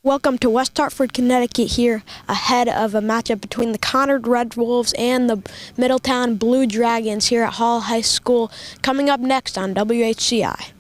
Welcome to West Hartford, Connecticut here ahead of a matchup between the Conard Red Wolves and the Middletown Blue Dragons here at Hall High School, coming up next on WHCi.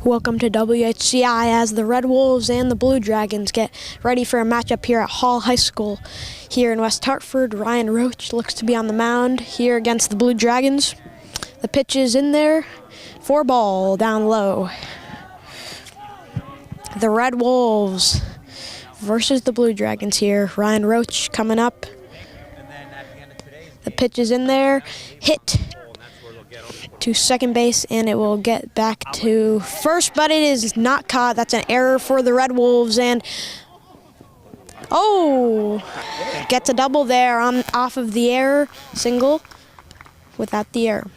Welcome to WHCi as the Red Wolves and the Blue Dragons get ready for a matchup here at Hall High School here in West Hartford. Ryan Roach looks to be on the mound here against the Blue Dragons. The pitch is in there for ball down low. The Red Wolves versus the Blue Dragons here. Ryan Roach coming up. The pitch is in there, hit to second base, and it will get back to first, but it is not caught. That's an error for the Red Wolves, and gets a double there off of the error, single without the error.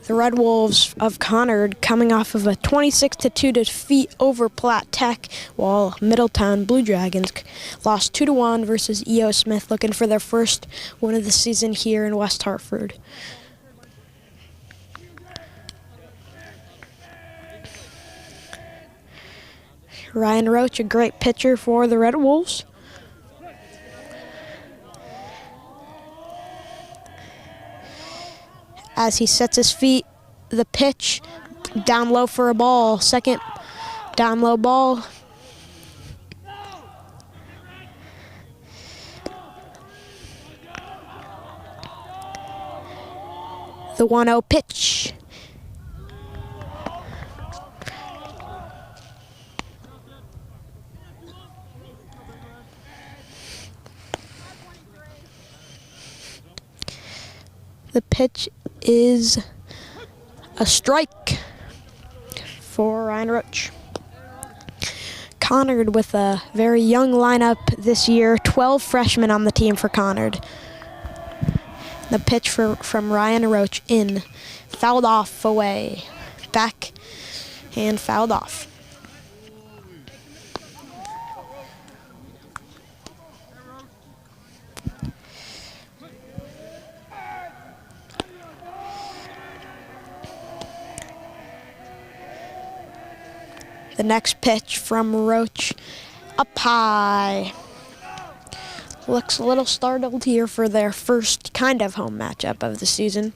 The Red Wolves of Conard coming off of a 26-2 defeat over Platte Tech, while Middletown Blue Dragons lost 2-1 versus E.O. Smith, looking for their first win of the season here in West Hartford. Ryan Roach, a great pitcher for the Red Wolves. As he sets his feet, the pitch down low for a ball. Second down low ball. The 1-0 pitch. The pitch is a strike for Ryan Roach. Conard with a very young lineup this year, 12 freshmen on the team for Conard. The pitch from Ryan Roach in, fouled off away, back and fouled off. The next pitch from Roach, up high. Looks a little startled here for their first kind of home matchup of the season.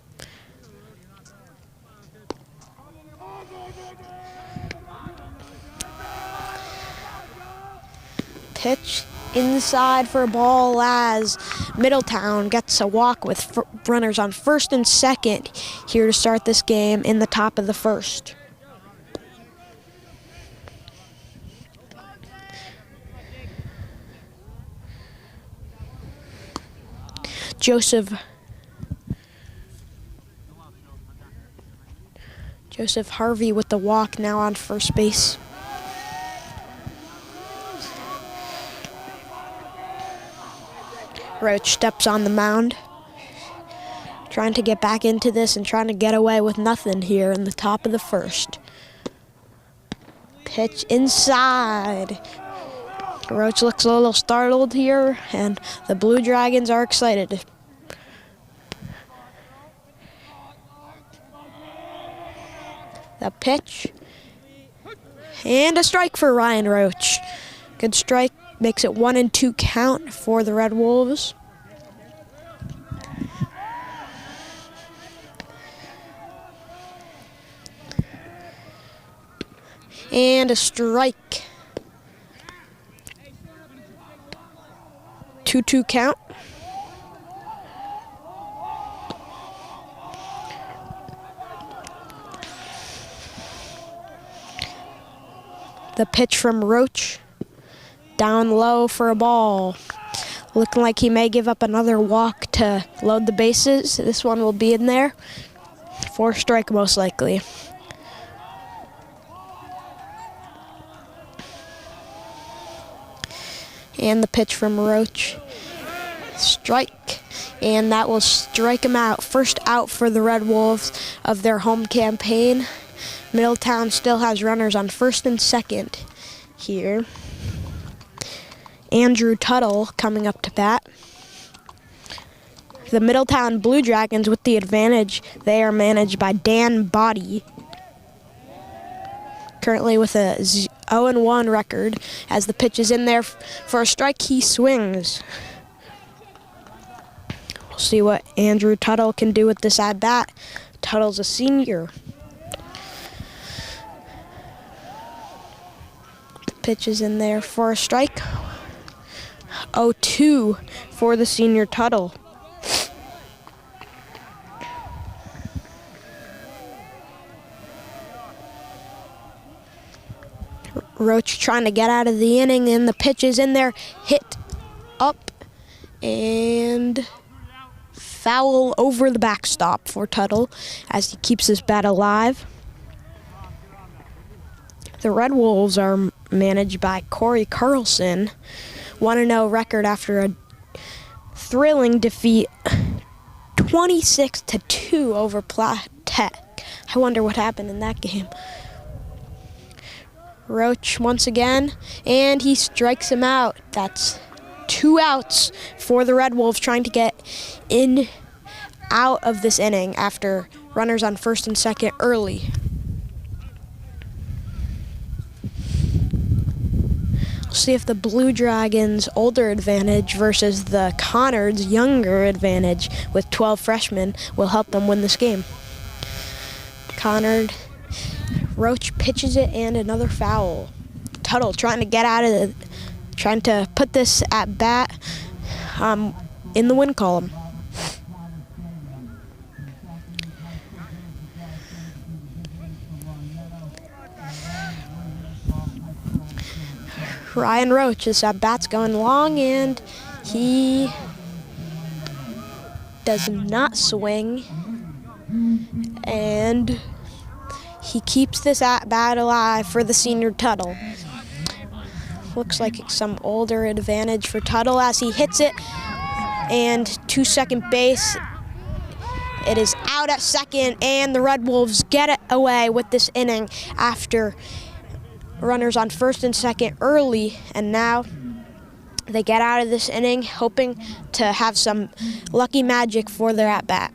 Pitch inside for a ball as Middletown gets a walk with runners on first and second here to start this game in the top of the first. Joseph Harvey with the walk now on first base. Roach steps on the mound, trying to get back into this and trying to get away with nothing here in the top of the first. Pitch inside. Roach looks a little startled here, and the Blue Dragons are excited. The pitch, and a strike for Ryan Roach. Good strike, makes it 1-2 count for the Red Wolves. And a strike. 2-2 count. The pitch from Roach, down low for a ball. Looking like he may give up another walk to load the bases. This one will be in there for strike most likely. And the pitch from Roach, strike, and that will strike him out. First out for the Red Wolves of their home campaign. Middletown still has runners on first and second here. Andrew Tuttle coming up to bat. The Middletown Blue Dragons with the advantage. They are managed by Dan Body, currently with a 0-1 record. As the pitch is in there for a strike, he swings. See what Andrew Tuttle can do with this at-bat. Tuttle's a senior. Pitch is in there for a strike. 0-2 for the senior Tuttle. Roach trying to get out of the inning, and the pitch is in there. Hit up and foul over the backstop for Tuttle as he keeps his bat alive. The Red Wolves are managed by Corey Carlson. 1-0 record after a thrilling defeat 26-2 over Platte. I wonder what happened in that game. Roach once again, and he strikes him out. That's 2 outs for the Red Wolves trying to get out of this inning after runners on first and second early. We'll see if the Blue Dragons' older advantage versus the Conard's younger advantage with 12 freshmen will help them win this game. Conard, Roach pitches it, and another foul. Tuttle trying to get out of trying to put this at bat in the win column. Ryan Roach, his at bat's going long, and he does not swing, and he keeps this at bat alive for the senior Tuttle. Looks like some older advantage for Tuttle as he hits it, and to second base. It is out at second, and the Red Wolves get it away with this inning after runners on first and second early, and now they get out of this inning hoping to have some lucky magic for their at-bat.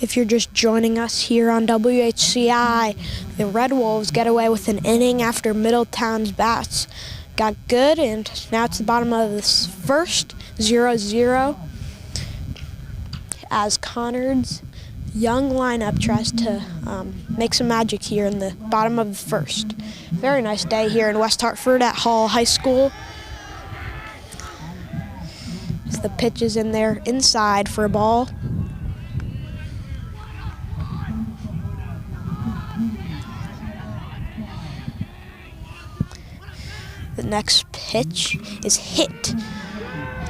If you're just joining us here on WHCi, the Red Wolves get away with an inning after Middletown's bats got good, and now it's the bottom of this first, 0-0, as Conard's young lineup tries to make some magic here in the bottom of the first. Very nice day here in West Hartford at Hall High School. As the pitch is in there inside for a ball. The next pitch is hit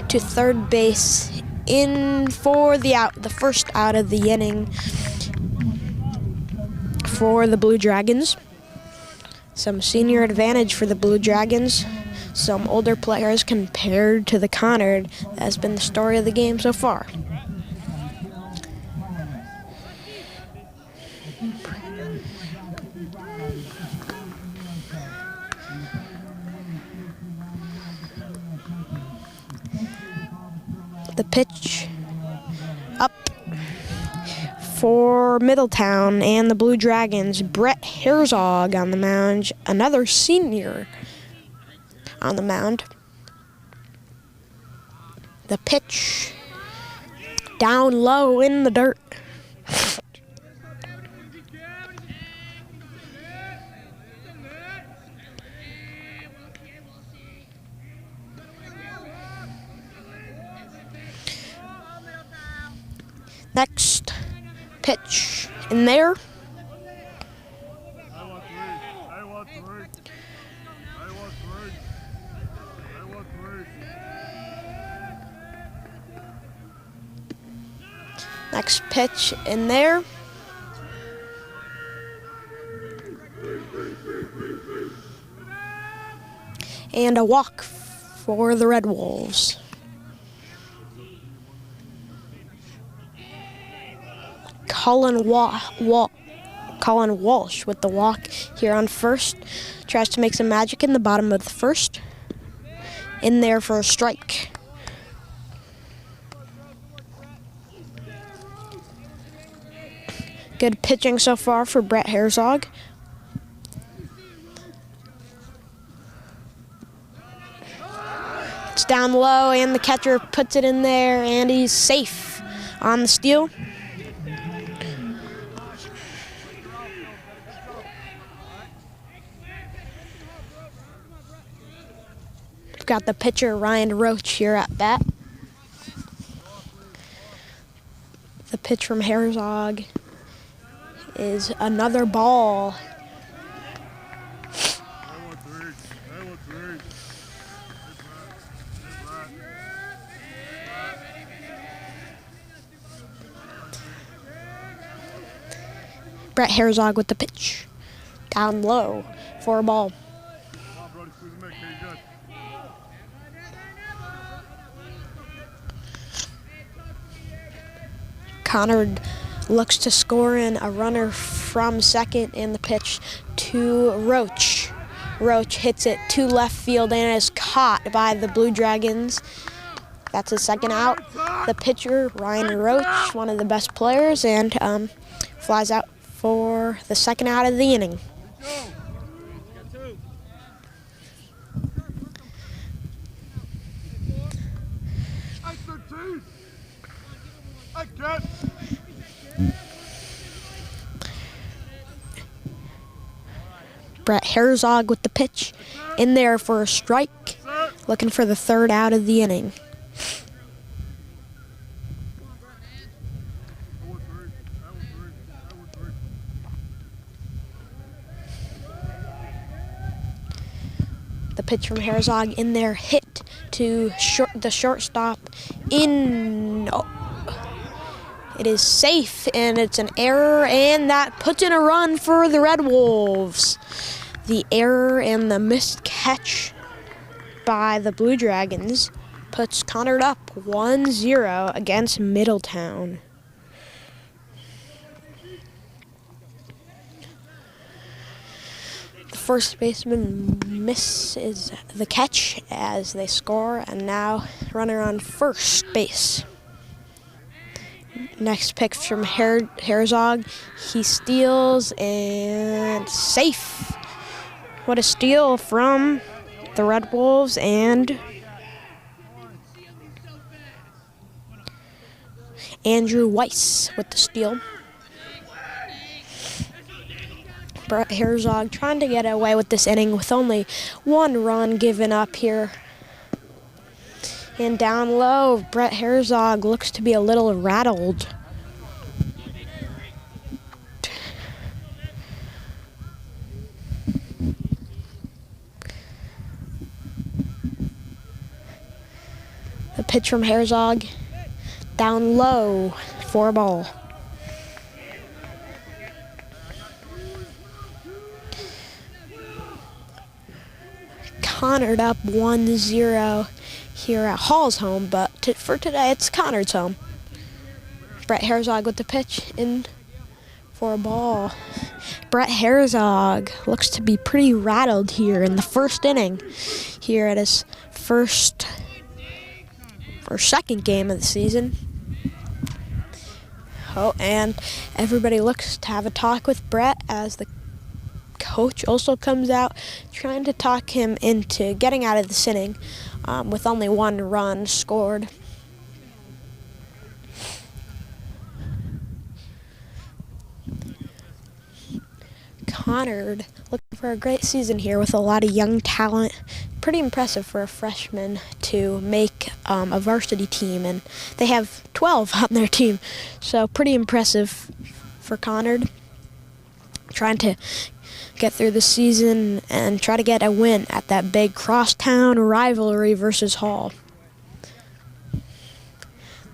to third base in for the out, the first out of the inning for the Blue Dragons. Some senior advantage for the Blue Dragons. Some older players compared to the Conard. That has been the story of the game so far. The pitch up for Middletown and the Blue Dragons. Brett Herzog on the mound, another senior on the mound. The pitch down low in the dirt. Next pitch in there. Next pitch in there. And a walk for the Red Wolves. Colin Walsh with the walk here on first. Tries to make some magic in the bottom of the first. In there for a strike. Good pitching so far for Brett Herzog. It's down low and the catcher puts it in there and he's safe on the steal. We've got the pitcher Ryan Roach here at bat. The pitch from Herzog is another ball. Brett Herzog with the pitch. Down low for a ball. Conard looks to score in a runner from second in the pitch to Roach. Roach hits it to left field and is caught by the Blue Dragons. That's his second out. The pitcher, Ryan Roach, one of the best players, and flies out for the second out of the inning. Brett Herzog with the pitch in there for a strike, looking for the third out of the inning. The pitch from Herzog in there, hit to the shortstop in. Oh, it is safe, and it's an error, and that puts in a run for the Red Wolves. The error and the missed catch by the Blue Dragons puts Conard up 1-0 against Middletown. The first baseman misses the catch as they score, and now runner on first base. Next pick from Herzog. He steals and safe. What a steal from the Red Wolves, and Andrew Weiss with the steal. Brett Herzog trying to get away with this inning with only one run given up here. And down low, Brett Herzog looks to be a little rattled. The pitch from Herzog, down low for a ball. Conard up 1-0 here at Hall's home, but for today it's Conard's home. Brett Herzog with the pitch in for a ball. Brett Herzog looks to be pretty rattled here in the first inning here at his first or second game of the season. Oh, and everybody looks to have a talk with Brett as the coach also comes out, trying to talk him into getting out of this inning with only 1 run scored. Conard looking for a great season here with a lot of young talent. Pretty impressive for a freshman to make a varsity team, and they have 12 on their team, so pretty impressive for Conard. Trying to get through the season and try to get a win at that big crosstown rivalry versus Hall.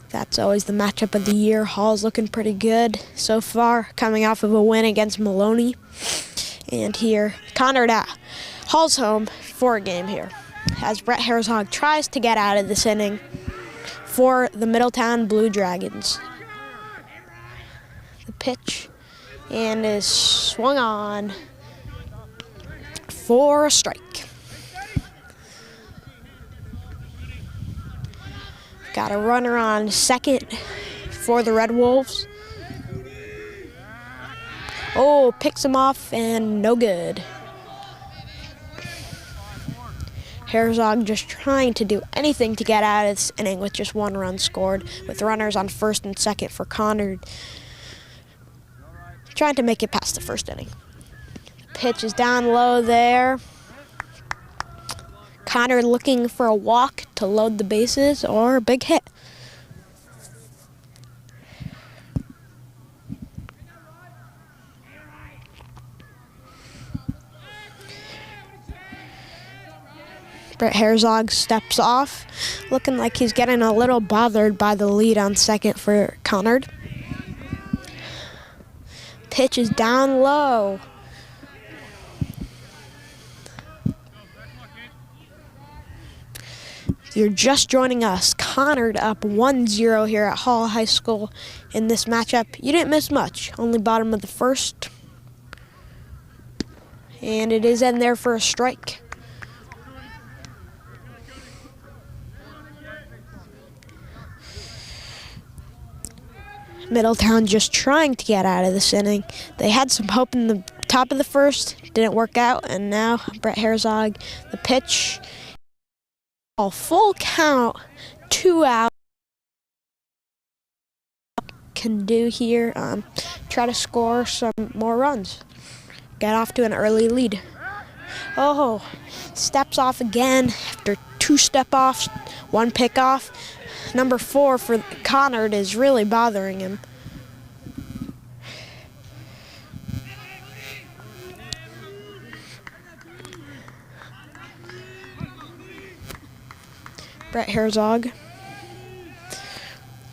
That's always the matchup of the year. Hall's looking pretty good so far, coming off of a win against Maloney. And here, Conard at Hall's home for a game here, as Brett Herzog tries to get out of this inning for the Middletown Blue Dragons. The pitch and is swung on for a strike. Got a runner on second for the Red Wolves. Oh, picks him off and no good. Herzog just trying to do anything to get out of this inning with just 1 run scored, with runners on first and second for Conard. Trying to make it past the first inning. The pitch is down low there. Conard looking for a walk to load the bases or a big hit. Brett Herzog steps off, looking like he's getting a little bothered by the lead on second for Conard. Pitch is down low. If you're just joining us, Conard up 1-0 here at Hall High School in this matchup. You didn't miss much, only bottom of the first. And it is in there for a strike. Middletown just trying to get out of this inning. They had some hope in the top of the first, didn't work out, and now Brett Herzog, the pitch, a full count, 2 out. Can do here, try to score some more runs, get off to an early lead. Oh, steps off again after 2 step-offs, 1 pick-off. Number 4 for Conard is really bothering him. Brett Herzog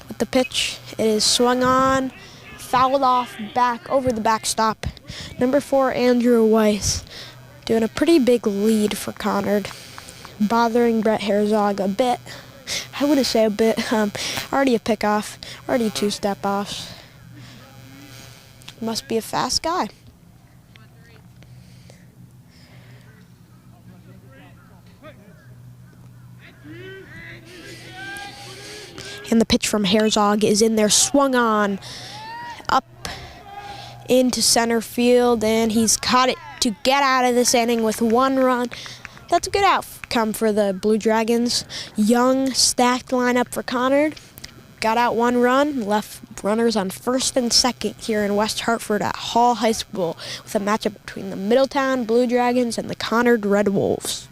with the pitch. It is swung on, fouled off back over the backstop. Number 4, Andrew Weiss, doing a pretty big lead for Conard, bothering Brett Herzog a bit. I wouldn't say a bit. Already a pickoff, already 2 step-offs. Must be a fast guy. And the pitch from Herzog is in there, swung on, up into center field, and he's caught it to get out of this inning with 1 run. That's a good outcome for the Blue Dragons. Young, stacked lineup for Conard. Got out 1 run, left runners on first and second here in West Hartford at Hall High School with a matchup between the Middletown Blue Dragons and the Conard Red Wolves.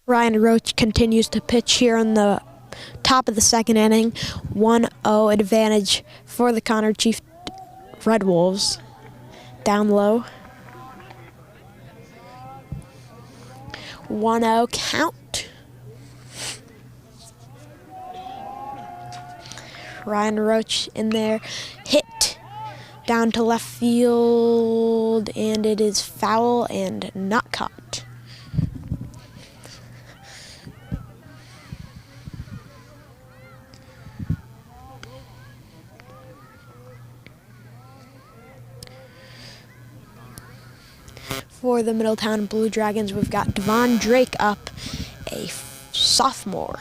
Ryan Roach continues to pitch here in the top of the second inning. 1-0 advantage for the Conard Chief Red Wolves. Down low. 1-0 count. Ryan Roach in there. Hit down to left field, and it is foul and not caught. For the Middletown Blue Dragons, we've got Devon Drake up, a sophomore,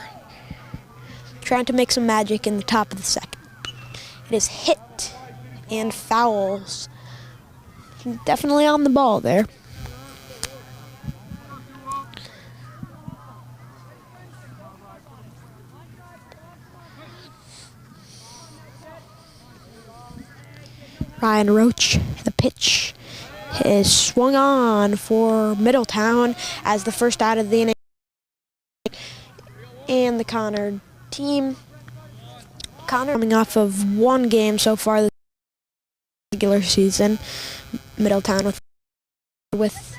trying to make some magic in the top of the second. It is hit and fouls. Definitely on the ball there. Ryan Roach, the pitch is swung on for Middletown as the first out of the inning. And the Conard team, coming off of one game so far this regular season. Middletown with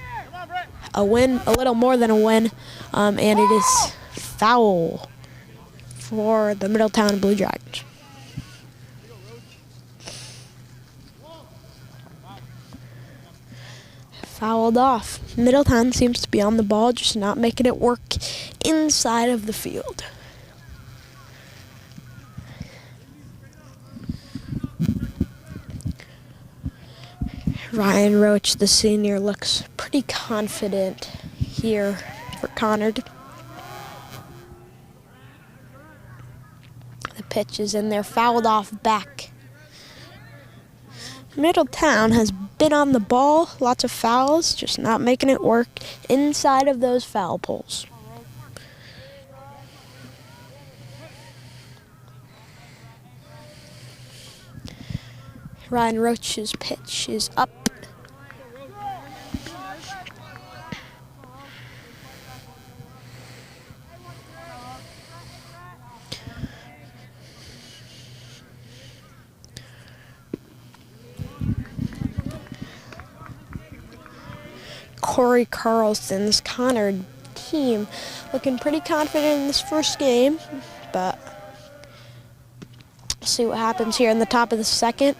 a win, a little more than a win, and it is foul for the Middletown Blue Dragons. Fouled off. Middletown seems to be on the ball, just not making it work inside of the field. Ryan Roach, the senior, looks pretty confident here for Conard. The pitch is in there, fouled off back. Middletown has been on the ball, lots of fouls, just not making it work inside of those foul poles. Ryan Roach's pitch is up. Corey Carlson's Conard team looking pretty confident in this first game, but we'll see what happens here in the top of the second.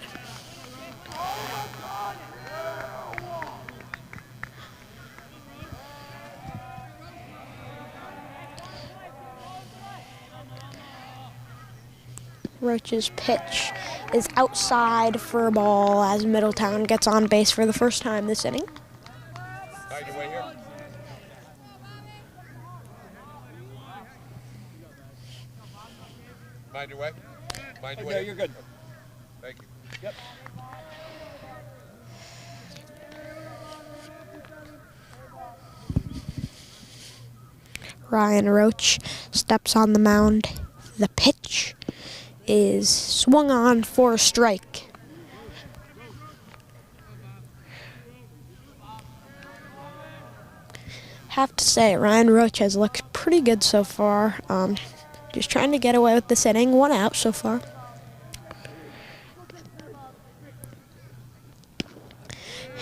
Roach's pitch is outside for a ball as Middletown gets on base for the first time this inning. Mind your way. Mind your way. No, you're good. Thank you. Yep. Ryan Roach steps on the mound. The pitch is swung on for a strike. Have to say, Ryan Roach has looked pretty good so far. Just trying to get away with this inning. 1 out so far.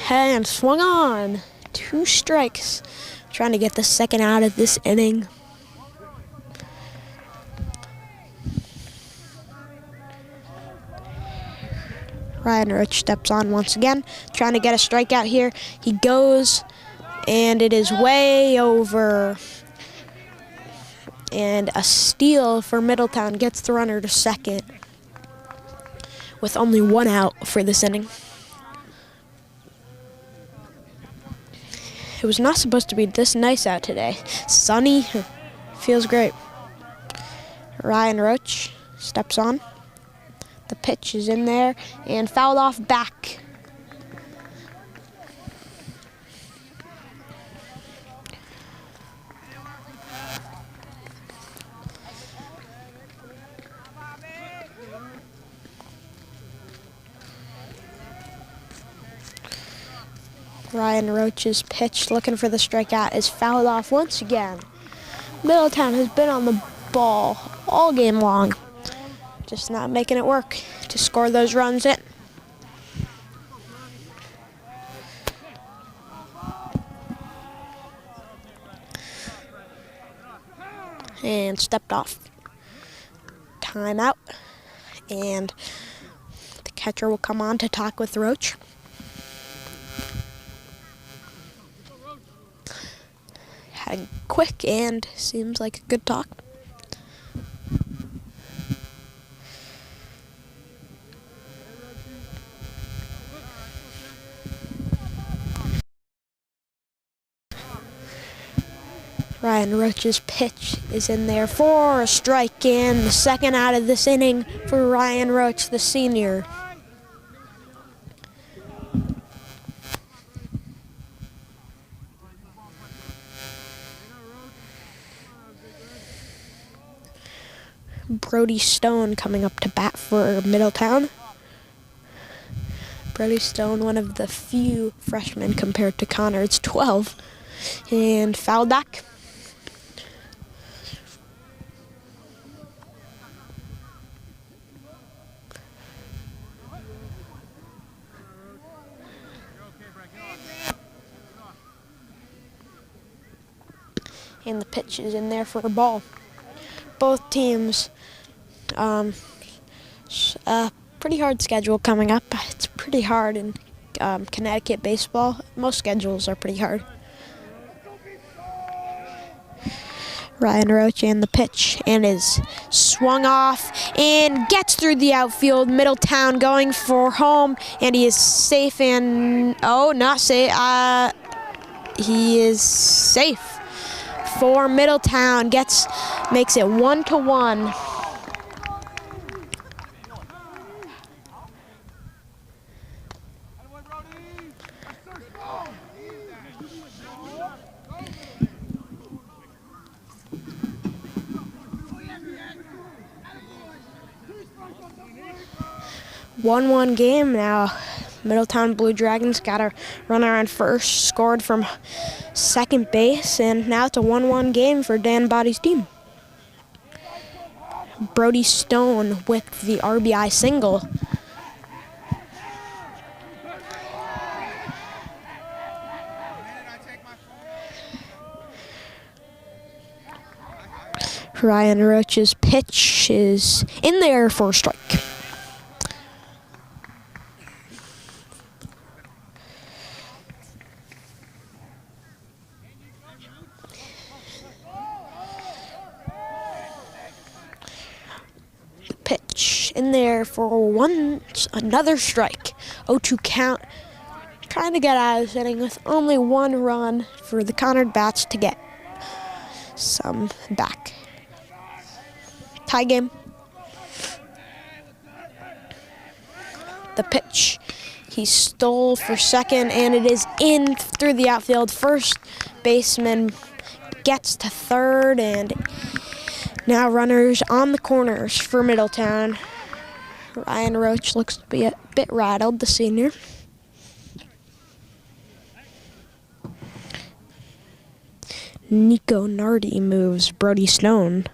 And swung on. 2 strikes. Trying to get the second out of this inning. Ryan Roach steps on once again, trying to get a strikeout here. He goes, and it is way over. And a steal for Middletown gets the runner to second with only 1 out for this inning. It was not supposed to be this nice out today. Sunny, feels great. Ryan Roach steps on. The pitch is in there and fouled off back. Ryan Roach's pitch, looking for the strikeout, is fouled off once again. Middletown has been on the ball all game long, just not making it work to score those runs in. And stepped off. Timeout. And the catcher will come on to talk with Roach. Had a quick and seems like a good talk. Ryan Roach's pitch is in there for a strike, and the second out of this inning for Ryan Roach, the senior. Brody Stone coming up to bat for Middletown. Brody Stone, one of the few freshmen compared to Conard's 12, and fouled back. And the pitch is in there for a ball. Both teams, pretty hard schedule coming up. It's pretty hard in Connecticut baseball. Most schedules are pretty hard. Ryan Roach and the pitch, and is swung off and gets through the outfield. Middletown going for home, and he is safe and, not safe. He is safe for Middletown. Makes it 1-1. One game now. Middletown Blue Dragons got a runner on first, scored from second base, and now it's a 1-1 game for Dan Body's team. Brody Stone with the RBI single. Ryan Roach's pitch is in there for a strike. Pitch in there for another strike. 0-2 count. Trying to get out of this inning with only one run for the Conard bats to get some back. Tie game. The pitch. He stole for second, and it is in through the outfield. First baseman gets to third, and now runners on the corners for Middletown. Ryan Roach looks to be a bit rattled, the senior. Nico Nardi moves Brody Stone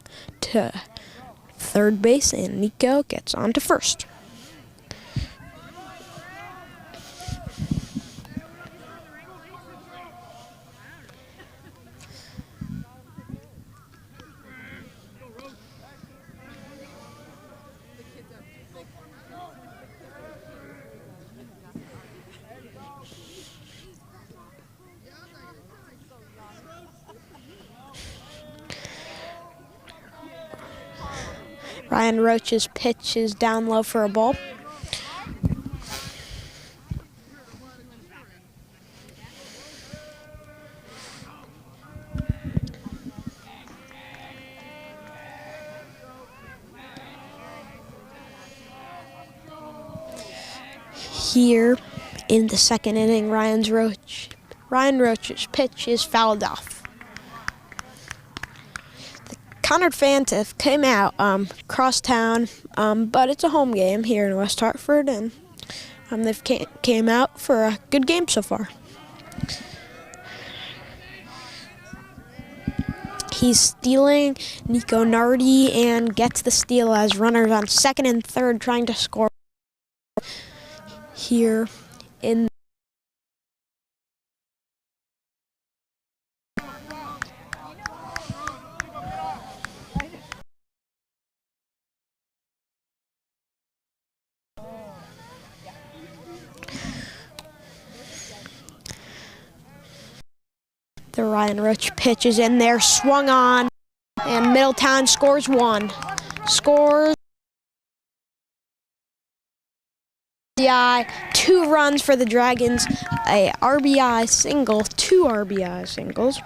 to third base, and Nico gets on to first. Ryan Roach's pitch is down low for a ball. Here in the second inning, Ryan Roach's pitch is fouled off. Conard fans have came out across town, but it's a home game here in West Hartford, and they've came out for a good game so far. He's stealing Nico Nardi and gets the steal as runners on second and third trying to score here in the Ryan Roach pitch is in there, swung on, and Middletown scores one. Scores RBI, 2 runs for the Dragons, a RBI single, 2 RBI singles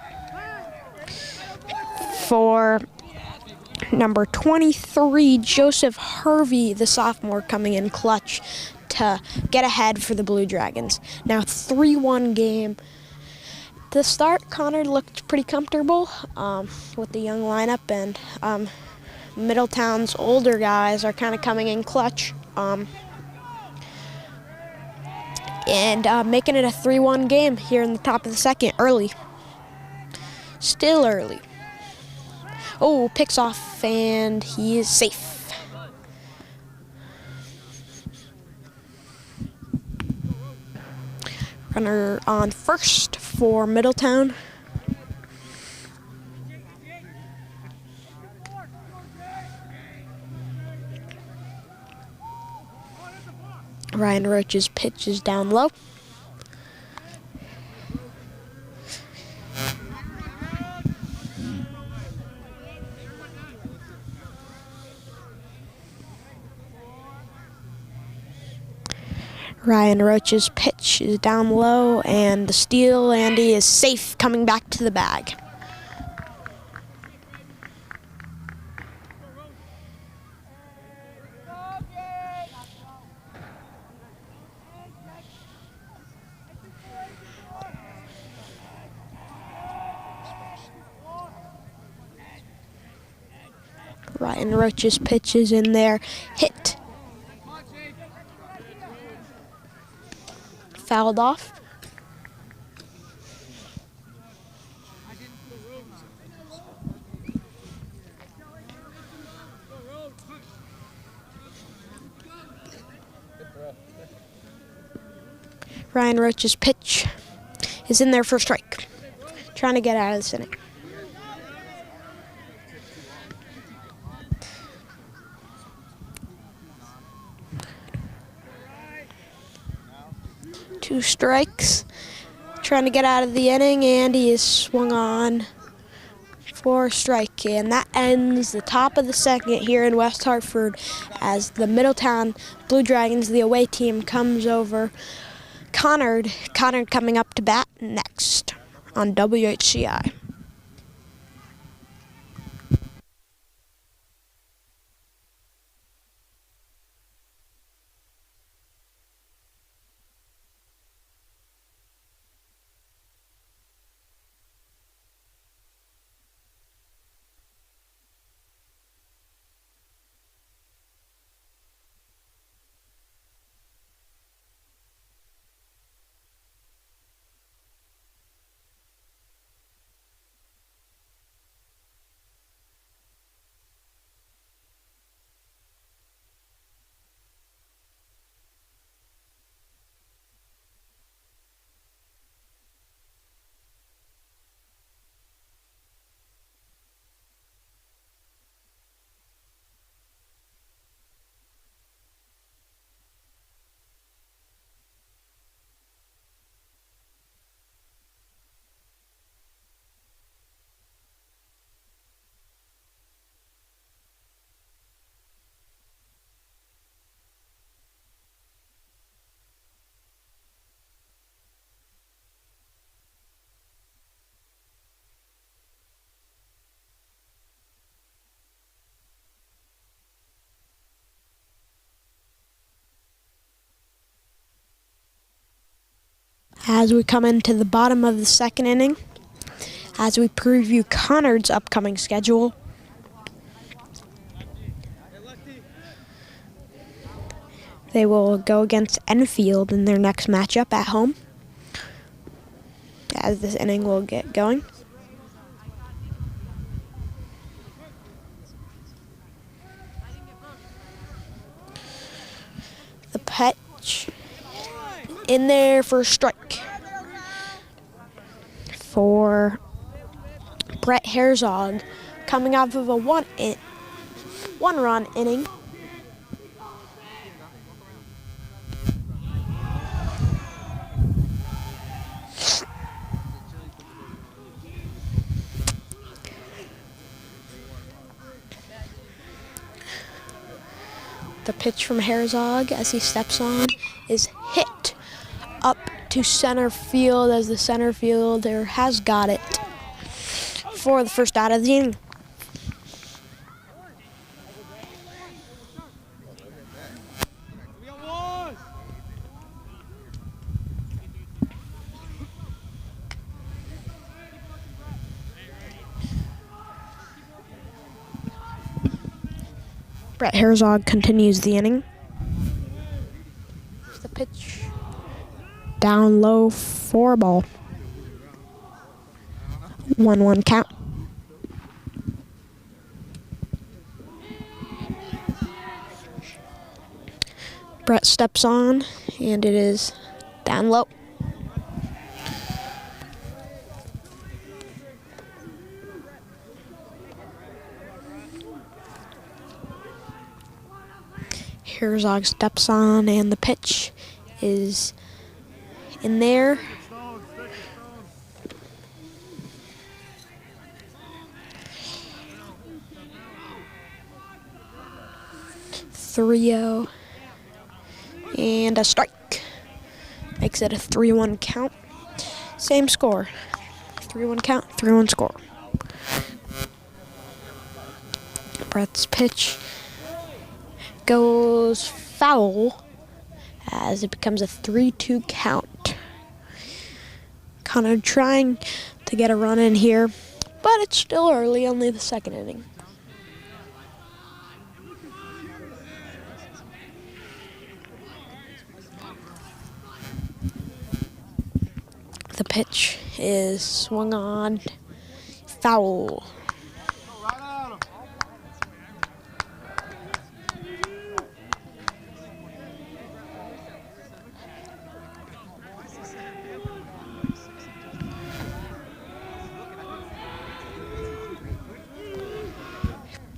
for number 23, Joseph Harvey, the sophomore, coming in clutch to get ahead for the Blue Dragons. Now 3-1 game. The start, Conard looked pretty comfortable with the young lineup, and Middletown's older guys are kind of coming in clutch and making it a 3-1 game here in the top of the second, early. Still early. Oh, picks off, and he is safe. Runner on first for Middletown. Ryan Roach's pitch is down low. Ryan Roach's pitch is down low, and the steal, and he is safe coming back to the bag. Ryan Roach's pitch is in there, hit. Fouled off. Ryan Roach's pitch is in there for a strike. Trying to get out of this inning. Two strikes, trying to get out of the inning, and he is swung on for a strike. And that ends the top of the second here in West Hartford as the Middletown Blue Dragons, the away team, comes over Conard. Conard coming up to bat next on WHCi. As we come into the bottom of the second inning, as we preview Conard's upcoming schedule, they will go against Enfield in their next matchup at home, as this inning will get going. The pitch in there for a strike for Brett Herzog, coming off of a one-run inning. The pitch from Herzog as he steps on is hit up to center field as the center fielder has got it for the first out of the inning. Brett Herzog continues the inning. The pitch down low for a ball. 1-1 count. Brett steps on, and it is down low. Herzog steps on, and the pitch is in there. Three-0 and a strike. Makes it a 3-1 count. Same score. 3-1 count, 3-1 score. Brett's pitch goes foul as it becomes a 3-2 count. Conard trying to get a run in here, but it's still early, only the second inning. The pitch is swung on, foul.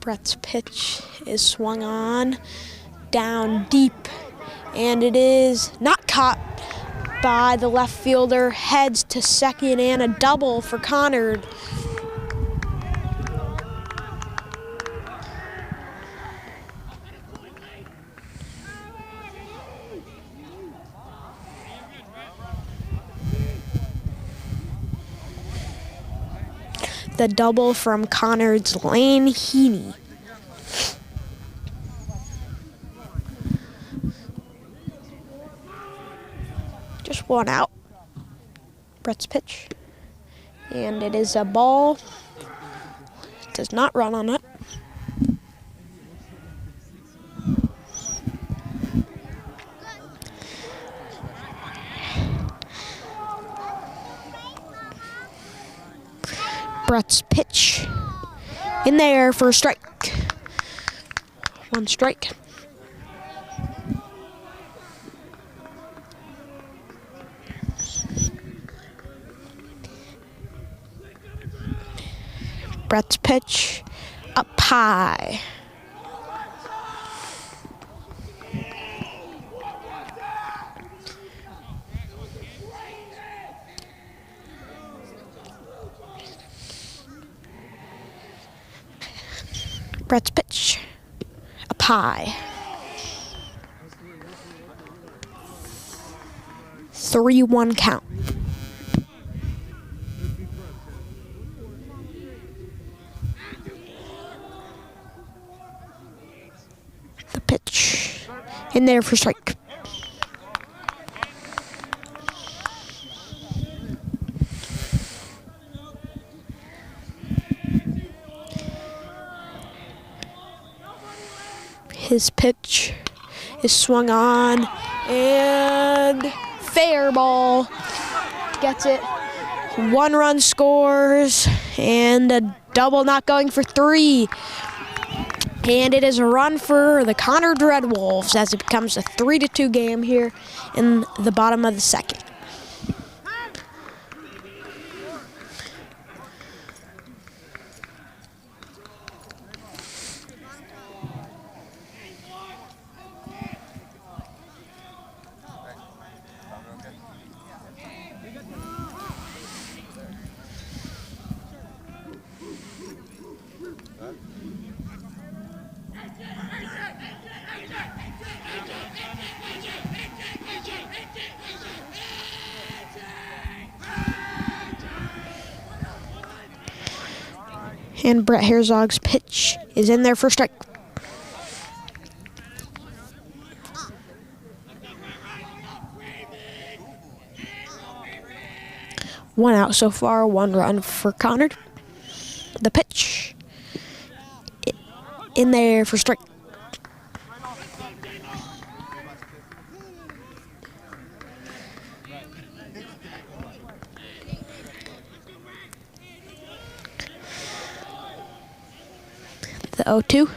Brett's pitch is swung on, down deep, and it is not caught by the left fielder. Heads to second and a double for Conard. The double from Conard's Lane Heaney. Just one out. Brett's pitch. And it is a ball. Does not run on it. Brett's pitch in there for a strike. One strike. Brett's pitch up high. Brett's pitch up high. 3-1 count. The pitch in there for strike. His pitch is swung on, and fair ball. Gets it. 1 run scores, and a double not going for 3. And it is a run for the Conard Red Wolves as it becomes a 3-2 game here in the bottom of the second. And Brett Herzog's pitch is in there for strike. One out so far, one run for Conard. The pitch in there for strike. The 0-2.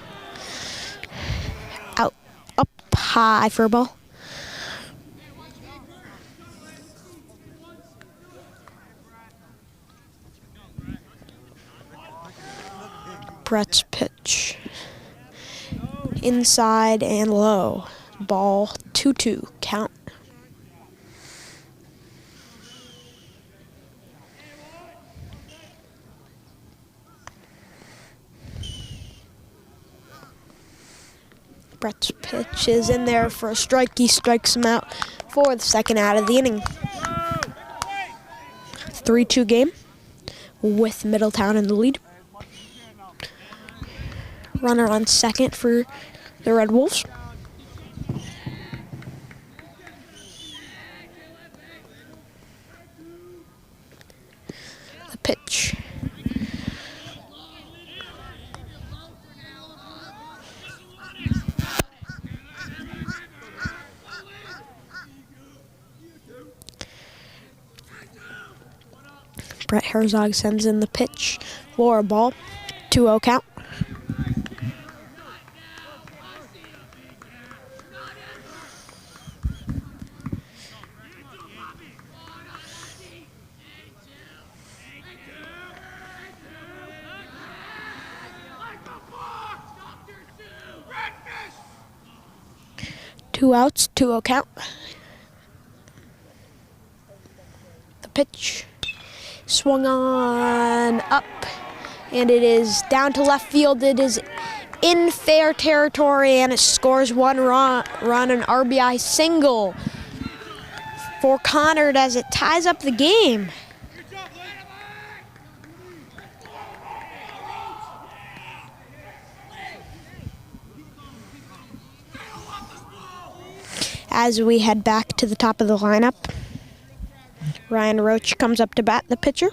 Out, up high for a ball. Brett's pitch. Inside and low. Ball 2-2. Count. Brett's pitch is in there for a strike. He strikes him out for the second out of the inning. 3-2 game with Middletown in the lead. Runner on second for the Red Wolves. The pitch. Brett Herzog sends in the pitch for a ball. 2-0 count. Two outs, 2-0 count. The pitch swung on up, and it is down to left field. It is in fair territory, and it scores one run, an RBI single for Conard as it ties up the game. As we head back to the top of the lineup, Ryan Roach comes up to bat, the pitcher.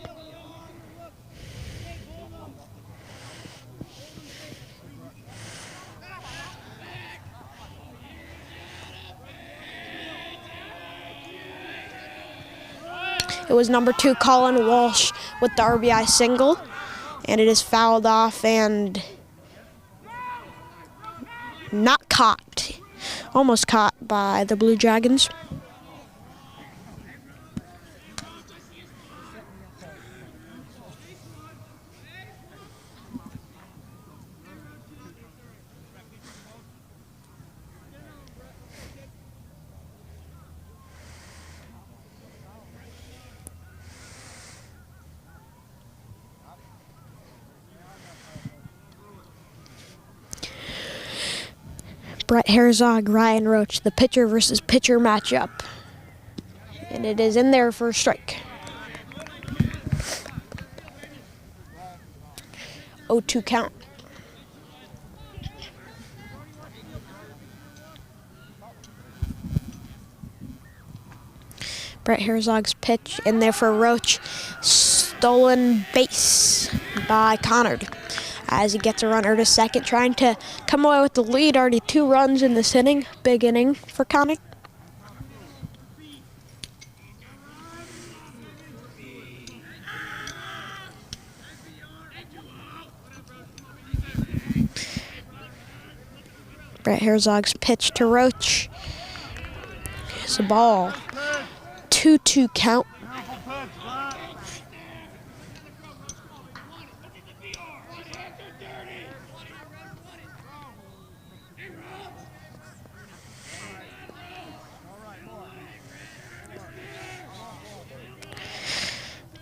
It was number 2, Colin Walsh, with the RBI single, and it is fouled off and not caught. Almost caught by the Blue Dragons. Brett Herzog, Ryan Roach, the pitcher versus pitcher matchup. And it is in there for a strike. 0-2 count. Brett Herzog's pitch in there for Roach. Stolen base by Conard as he gets a runner to second, trying to come away with the lead. Already 2 runs in this inning. Big inning for Conard. Brett Herzog's pitch to Roach. It's a ball. 2-2 count.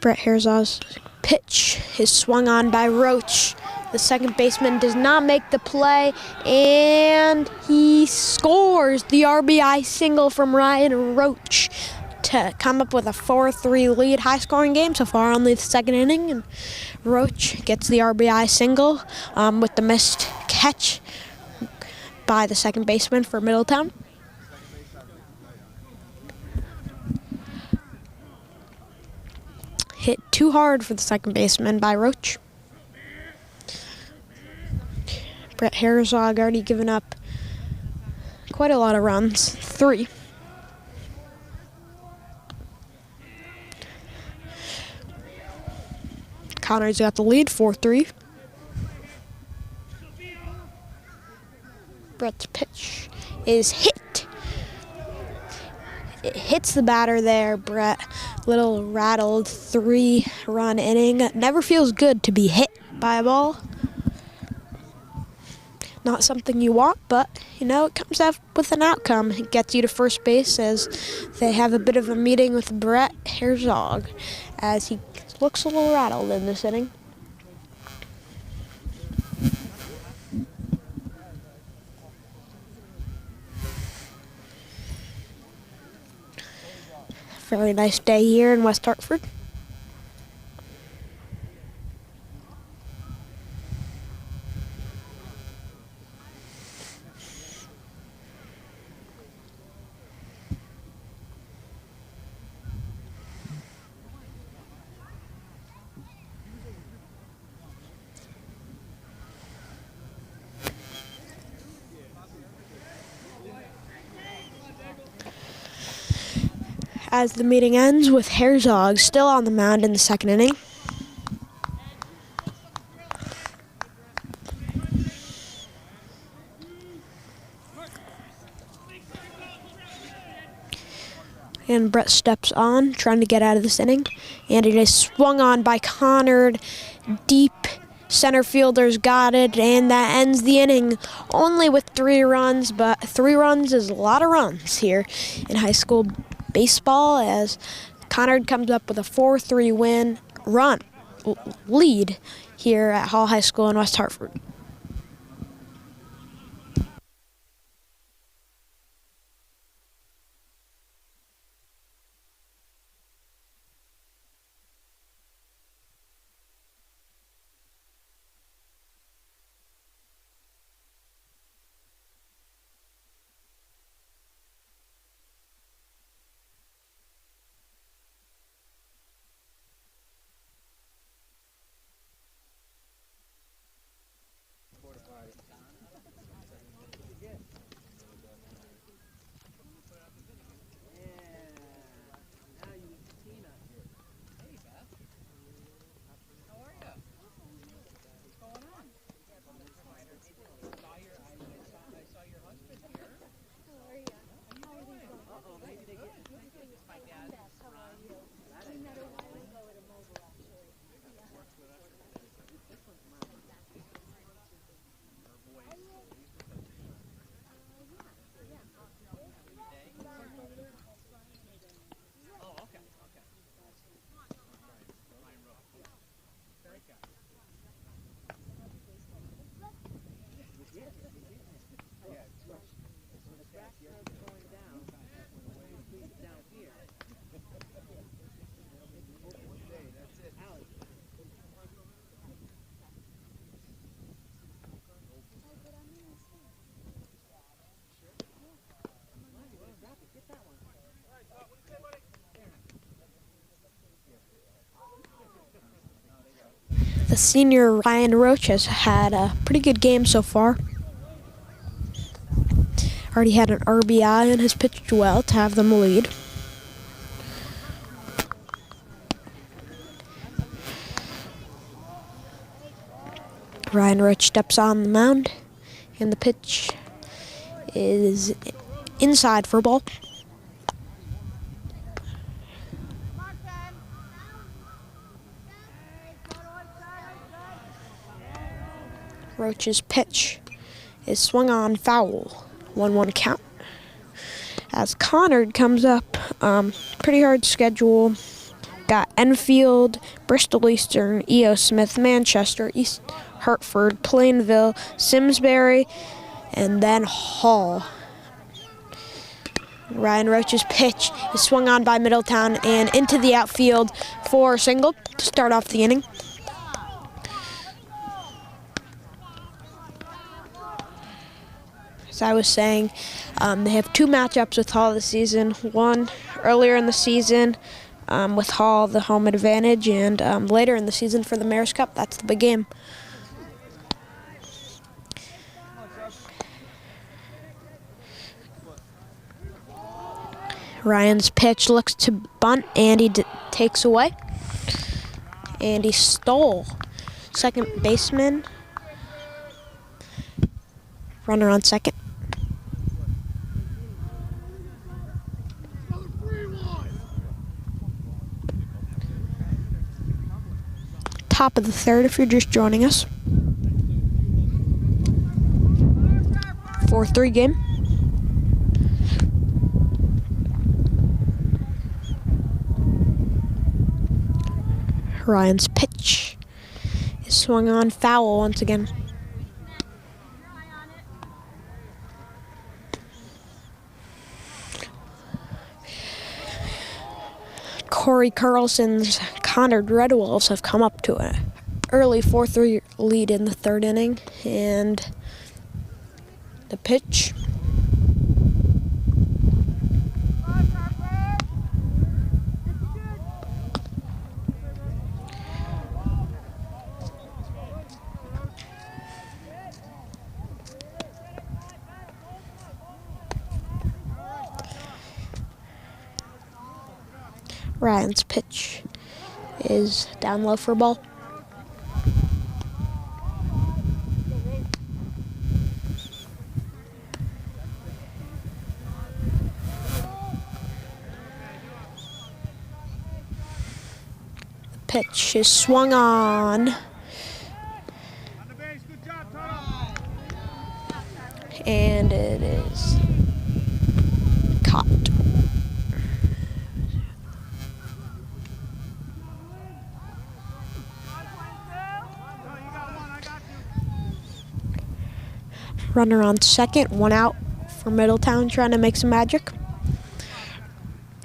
Brett Herzog's pitch is swung on by Roach. The second baseman does not make the play, and he scores the RBI single from Ryan Roach to come up with a 4-3 lead. High-scoring game so far, only the second inning, and Roach gets the RBI single with the missed catch by the second baseman for Middletown. Hit too hard for the second baseman by Roach. Brett Herzog already given up quite a lot of runs, 3. Conard's got the lead, 4-3. Brett's pitch is hit. It hits the batter there, Brett. Little rattled, 3-run inning. Never feels good to be hit by a ball. Not something you want, but, you know, it comes out with an outcome. It gets you to first base as they have a bit of a meeting with Brett Herzog as he looks a little rattled in this inning. Very nice day here in West Hartford. As the meeting ends with Herzog still on the mound in the second inning. And Brett steps on, trying to get out of this inning. And it is swung on by Conard. Deep center fielder's got it, and that ends the inning only with 3 runs. But 3 runs is a lot of runs here in high school baseball as Conard comes up with a 4-3 lead here at Hall High School in West Hartford. The senior Ryan Roach has had a pretty good game so far. Already had an RBI and has pitched well to have them lead. Ryan Roach steps on the mound, and the pitch is inside for a ball. Roach's pitch is swung on, foul. 1-1 count. As Conard comes up, pretty hard schedule. Got Enfield, Bristol Eastern, E.O. Smith, Manchester, East Hartford, Plainville, Simsbury, and then Hall. Ryan Roach's pitch is swung on by Middletown and into the outfield for a single to start off the inning. As I was saying, they have two matchups with Hall this season. One earlier in the season with Hall, the home advantage, and later in the season for the Mayor's Cup. That's the big game. Ryan's pitch looks to bunt, and he takes away. And he stole. Second baseman. Runner on second. Top of the third if you're just joining us. 4-3 game. Ryan's pitch is swung on, foul once again. Corey Carlson's Conard Red Wolves have come up to an early 4-3 lead in the third inning, and the pitch Ryan's pitch is down low for a ball. The pitch is swung on. And it is caught. Runner on second, one out for Middletown, trying to make some magic.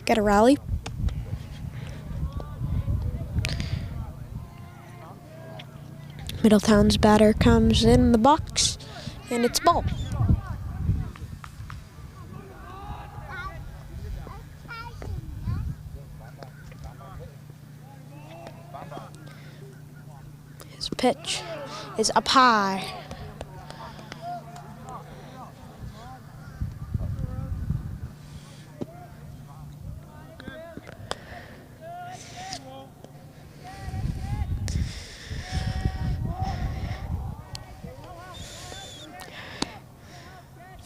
Get a rally. Middletown's batter comes in the box, and it's ball. His pitch is up high.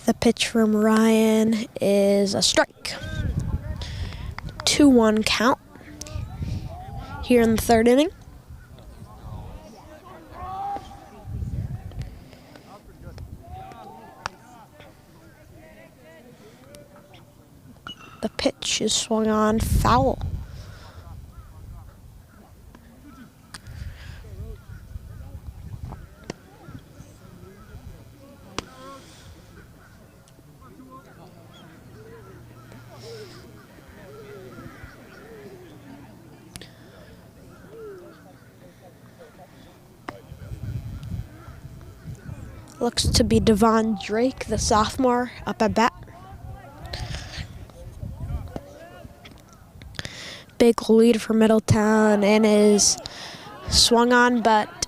The pitch from Ryan is a strike. 2-1 count here in the third inning. The pitch is swung on, foul. Looks to be Devon Drake, the sophomore, up at bat. Big lead for Middletown, and is swung on, but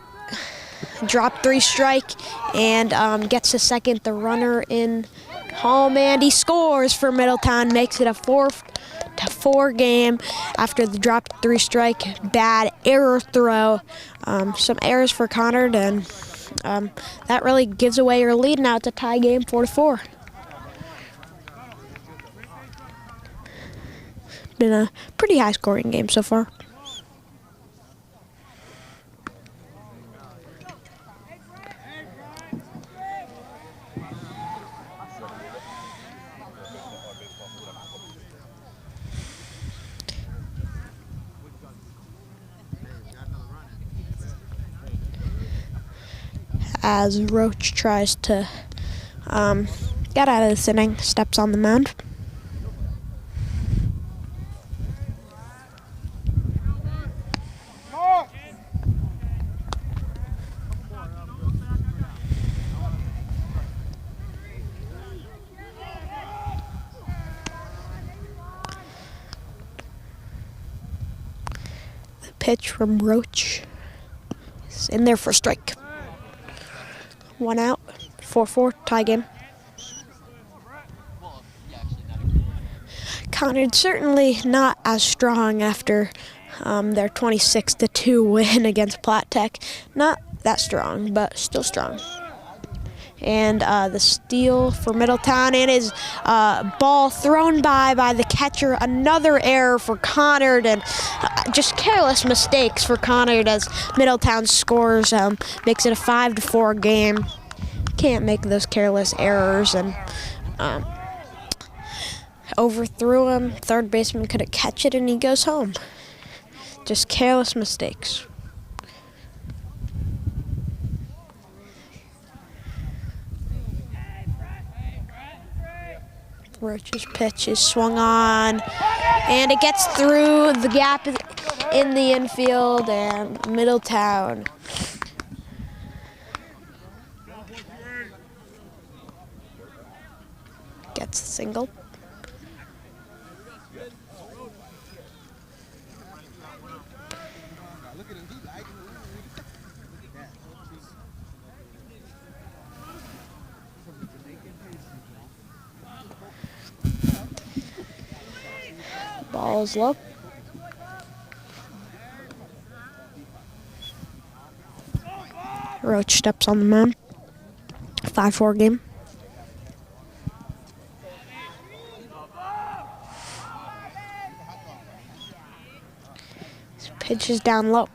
dropped 3 strike, and gets to second. The runner in home, and he scores for Middletown, makes it a 4-4 game after the dropped 3 strike. Bad error throw, some errors for Conard, and that really gives away your lead. Now it's a tie game, 4-4. been a pretty high-scoring game so far. As Roach tries to get out of this inning, steps on the mound. The pitch from Roach is in there for a strike. 1 out, 4-4, tie game. Conard certainly not as strong after their 26-2 win against Platte Tech. Not that strong, but still strong. And the steal for Middletown, and his ball thrown by the catcher. Another error for Conard, and just careless mistakes for Conard as Middletown scores, makes it a 5-4 game. Can't make those careless errors, and overthrew him. Third baseman couldn't catch it, and he goes home. Just careless mistakes. Roach's pitch is swung on, and it gets through the gap in the infield, and Middletown gets a single. Ball's low. Roach steps on the mound. 5-4 game. His pitch is down low.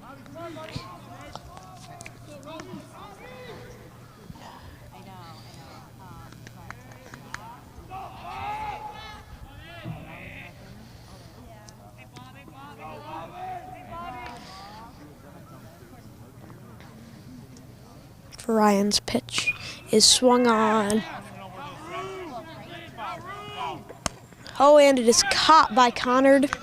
Ryan's pitch is swung on. Oh, and it is caught by Conard.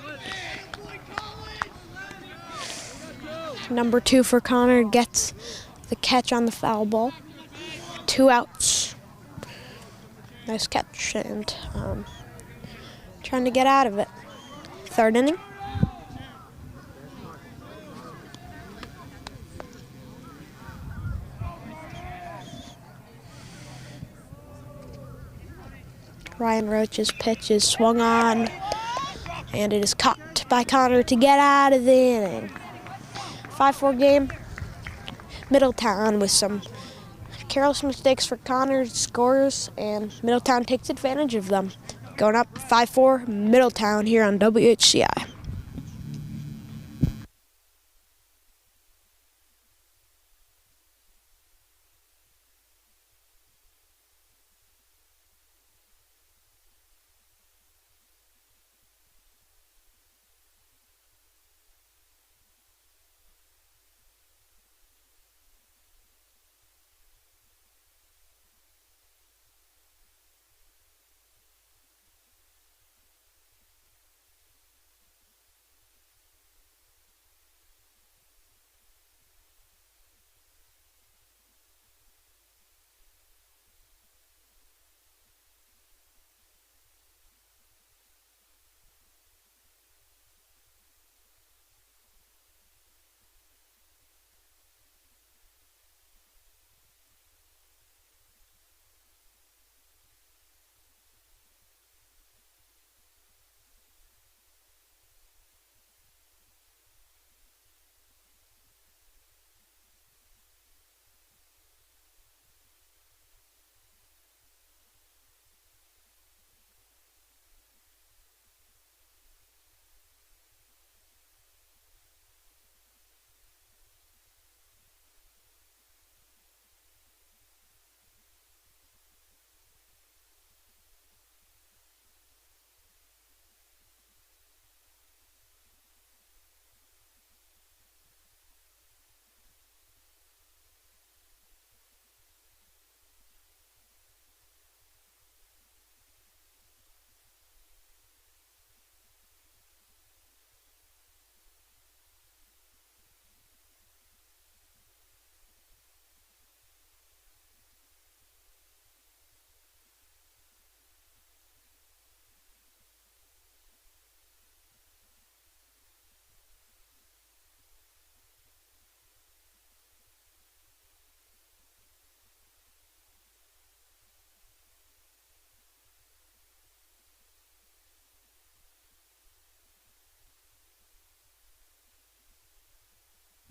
Number 2 for Conard gets the catch on the foul ball. 2 outs. Nice catch, and trying to get out of it. Third inning. Ryan Roach's pitch is swung on, and it is caught by Conard to get out of the inning. 5-4 game. Middletown with some careless mistakes for Conard scores, and Middletown takes advantage of them. Going up 5-4, Middletown here on WHCi.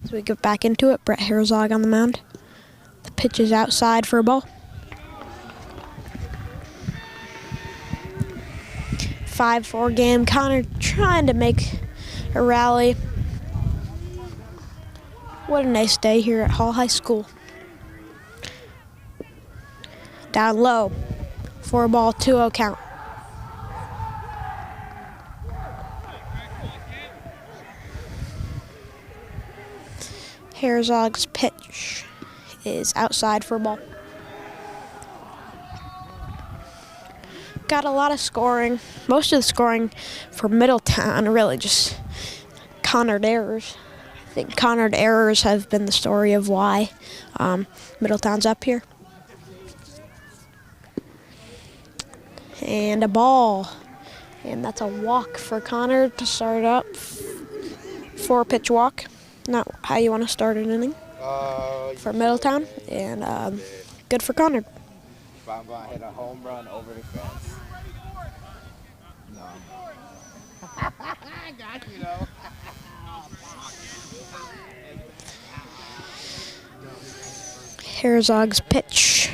As we get back into it, Brett Herzog on the mound. The pitch is outside for a ball. 5-4 game. Conard trying to make a rally. What a nice day here at Hall High School. Down low. 4-ball, 2-0 count. Herzog's pitch is outside for a ball. Got a lot of scoring. Most of the scoring for Middletown really just Conard errors. I think Conard errors have been the story of why Middletown's up here. And a ball. And that's a walk for Conard to start up. 4-pitch walk. Not how you want to start an inning for Middletown. And good for Conard. Bamba hit a home run over the fence. No. I got you, though. Herzog's pitch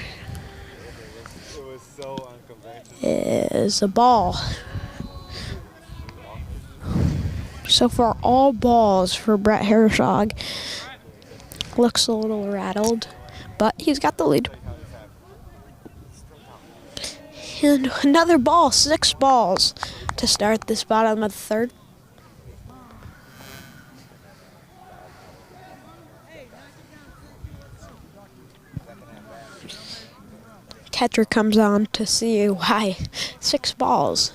It was so unconventional. is a ball. So far, all balls for Brett Herzog. Looks a little rattled, but he's got the lead. And another ball, 6 balls to start this bottom of the third. Catcher comes on to see why 6 balls.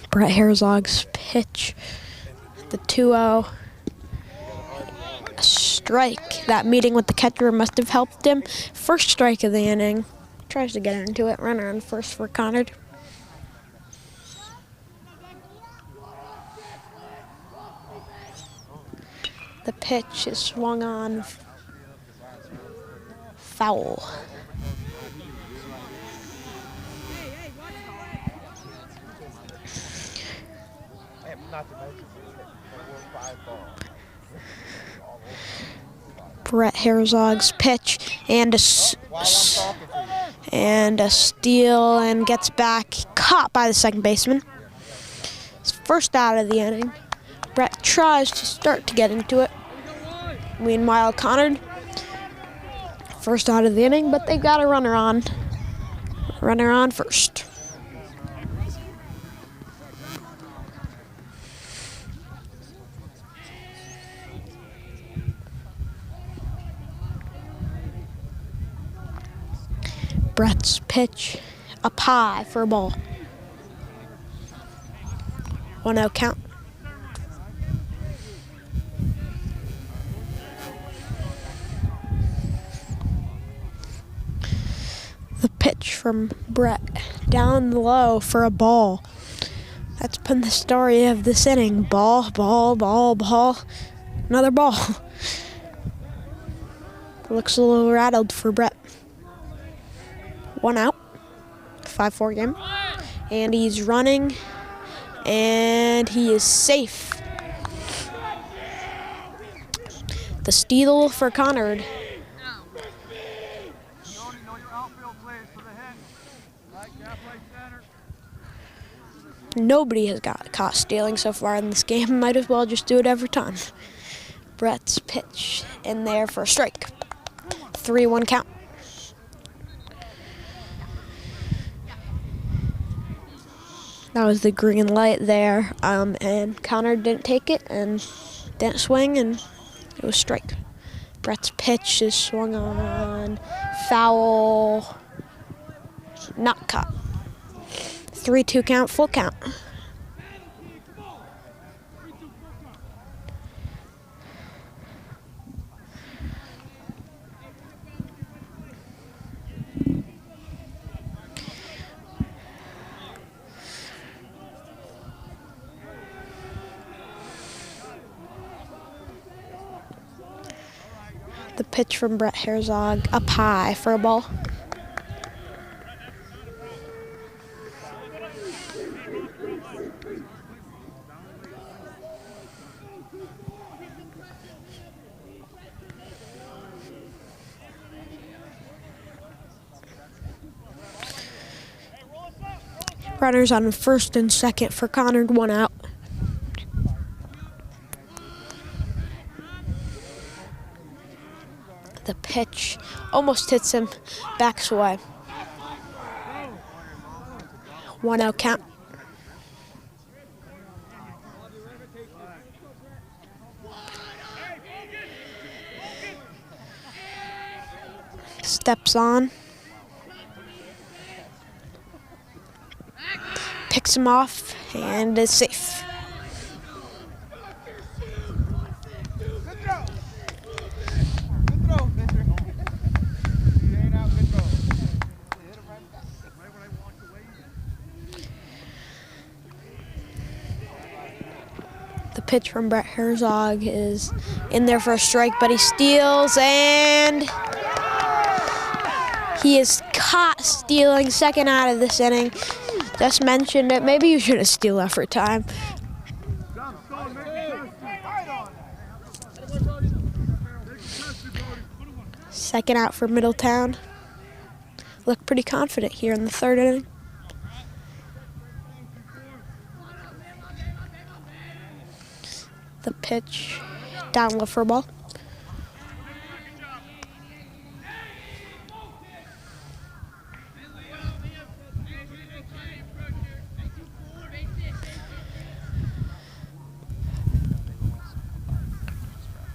Brett Herzog's pitch, the 2-0. A strike. That meeting with the catcher must have helped him. First strike of the inning. Tries to get into it. Runner on first for Conard. The pitch is swung on. Foul. Brett Herzog's pitch and a steal and gets back, caught by the second baseman. It's first out of the inning. Brett tries to start to get into it. Meanwhile, Conard, first out of the inning, but they got a runner on. Runner on first. Brett's pitch up high for a ball. 1-0 count. The pitch from Brett down low for a ball. That's been the story of this inning. Ball, ball, ball, ball. Another ball. Looks a little rattled for Brett. 1 out. 5-4 game. And he's running. And he is safe. The steal for Conard. Nobody has got caught stealing so far in this game. Might as well just do it every time. Brett's pitch in there for a strike. 3-1 count. That was the green light there, and Conard didn't take it and didn't swing, and it was strike. Brett's pitch is swung on, foul, not caught. 3-2 count, full count. The pitch from Brett Herzog, up high for a ball. Runners on first and second for Conard, 1 out. The pitch almost hits him, backs away. 1 out count. Steps on. Picks him off and is safe. The pitch from Brett Herzog is in there for a strike, but he steals, and he is caught stealing, second out of this inning. Just mentioned it. Maybe you shouldn't steal effort time. Second out for Middletown. Look pretty confident here in the third inning. The pitch down low for a ball.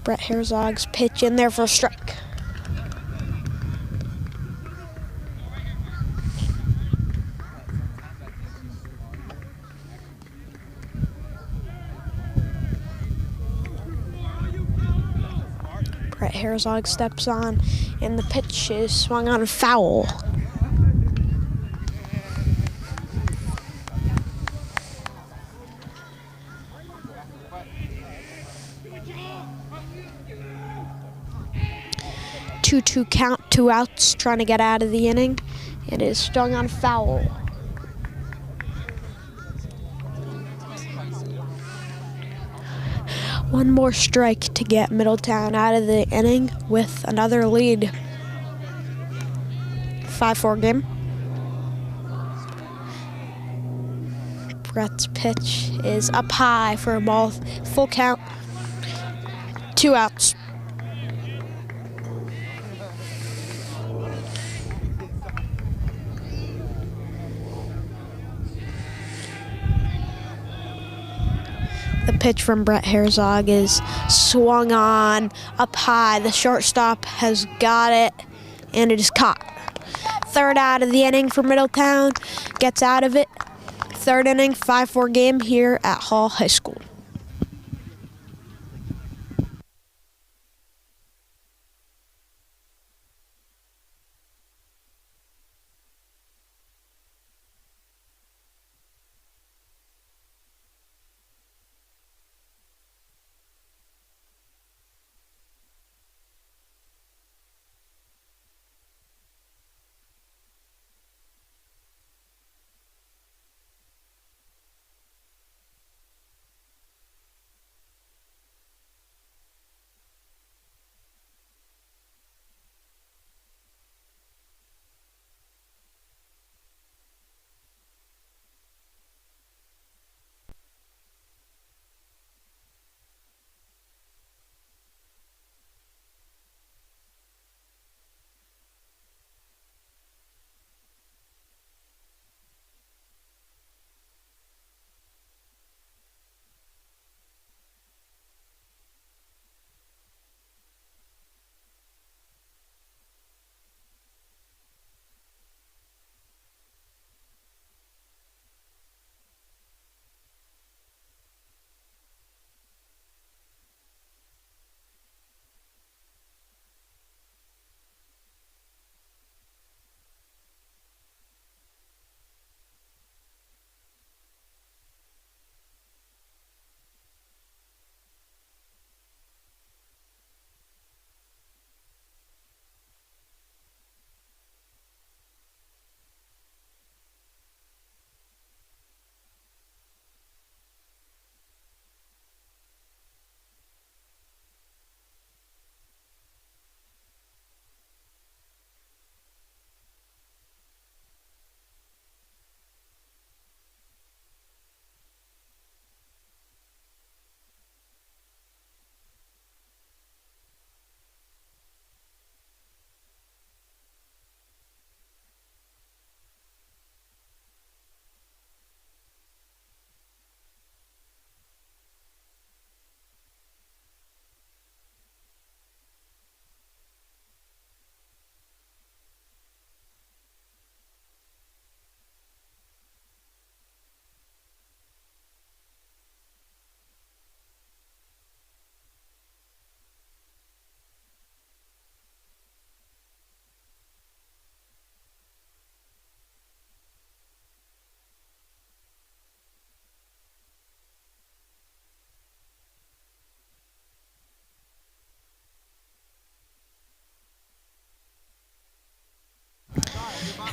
Brett Herzog's pitch in there for a strike. Brett Herzog steps on, and the pitch is swung on foul. Two count, 2 outs, trying to get out of the inning. It is strung on foul. One more strike to get Middletown out of the inning with another lead. 5-4 game. Brett's pitch is up high for a ball. Full count. 2 outs. The pitch from Brett Herzog is swung on up high. The shortstop has got it, and it is caught. Third out of the inning for Middletown. Gets out of it. Third inning, 5-4 game here at Hall High School.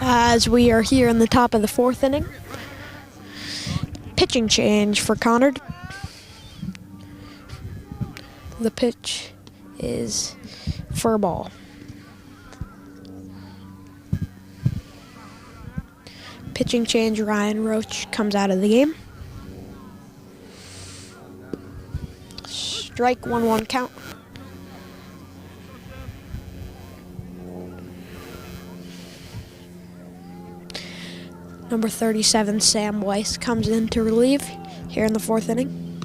as we are here in the top of the 4th inning. Pitching change for Conard. The pitch is for a ball. Pitching change, Ryan Roach comes out of the game. Strike, 1-1 count. Number 37, Sam Weiss, comes in to relieve here in the 4th inning.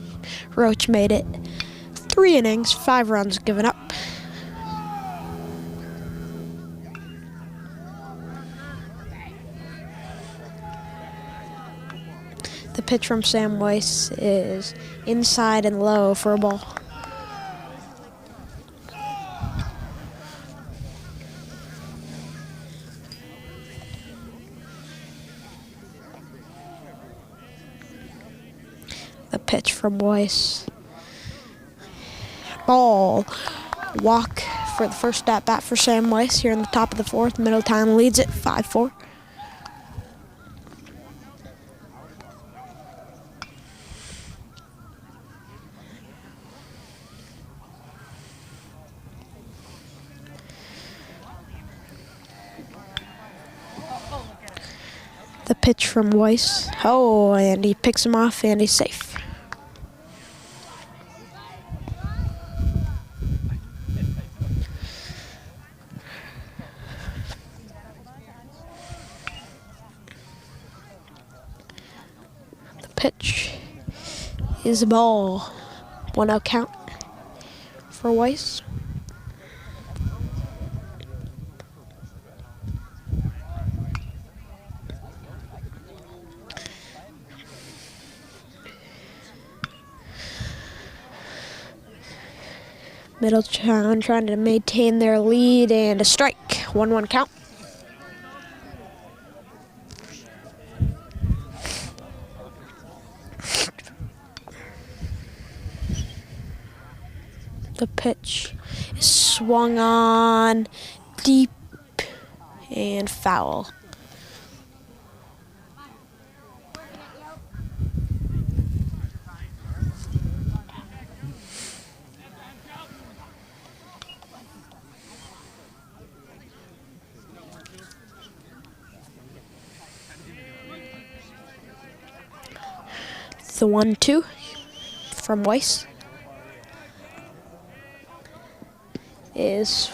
Roach made it 3 innings, 5 runs given up. The pitch from Sam Weiss is inside and low for a ball. The pitch from Weiss. Ball. Walk for the first at bat for Sam Weiss here in the top of the 4th. Middletown leads it 5-4. The pitch from Weiss. Oh, and he picks him off and he's safe. The pitch is a ball. 1-0 count for Weiss. Middletown trying to maintain their lead, and a strike. 1-1 count. The pitch is swung on deep and foul. The 1-2 from Weiss is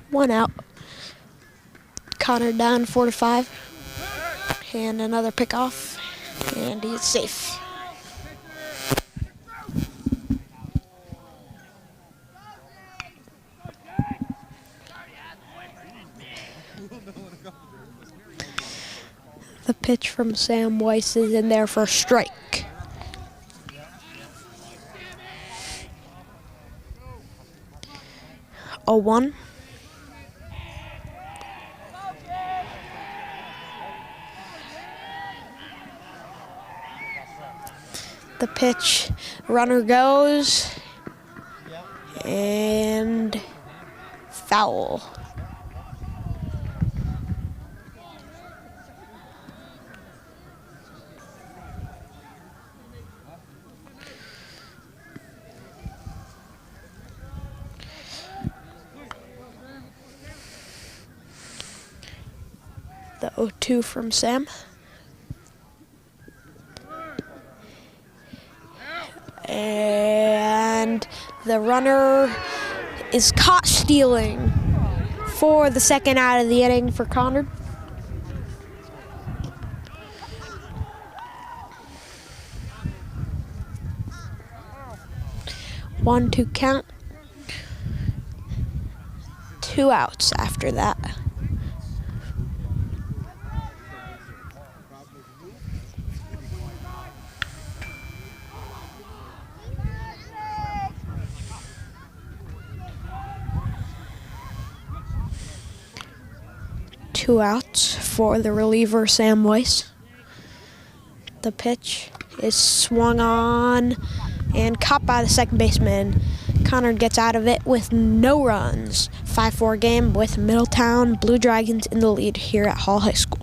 one out. Conard down 4-5, and another pickoff, and he's safe. The pitch from Sam Weiss is in there for a strike. A 1. The pitch, runner goes, and foul. The 0-2 from Sam. And the runner is caught stealing for the 2nd out of the inning for Conard. One, 2 count. 2 outs after that. 2 outs for the reliever, Sam Weiss. The pitch is swung on and caught by the second baseman. Conard gets out of it with no runs. 5-4 game with Middletown Blue Dragons in the lead here at Hall High School.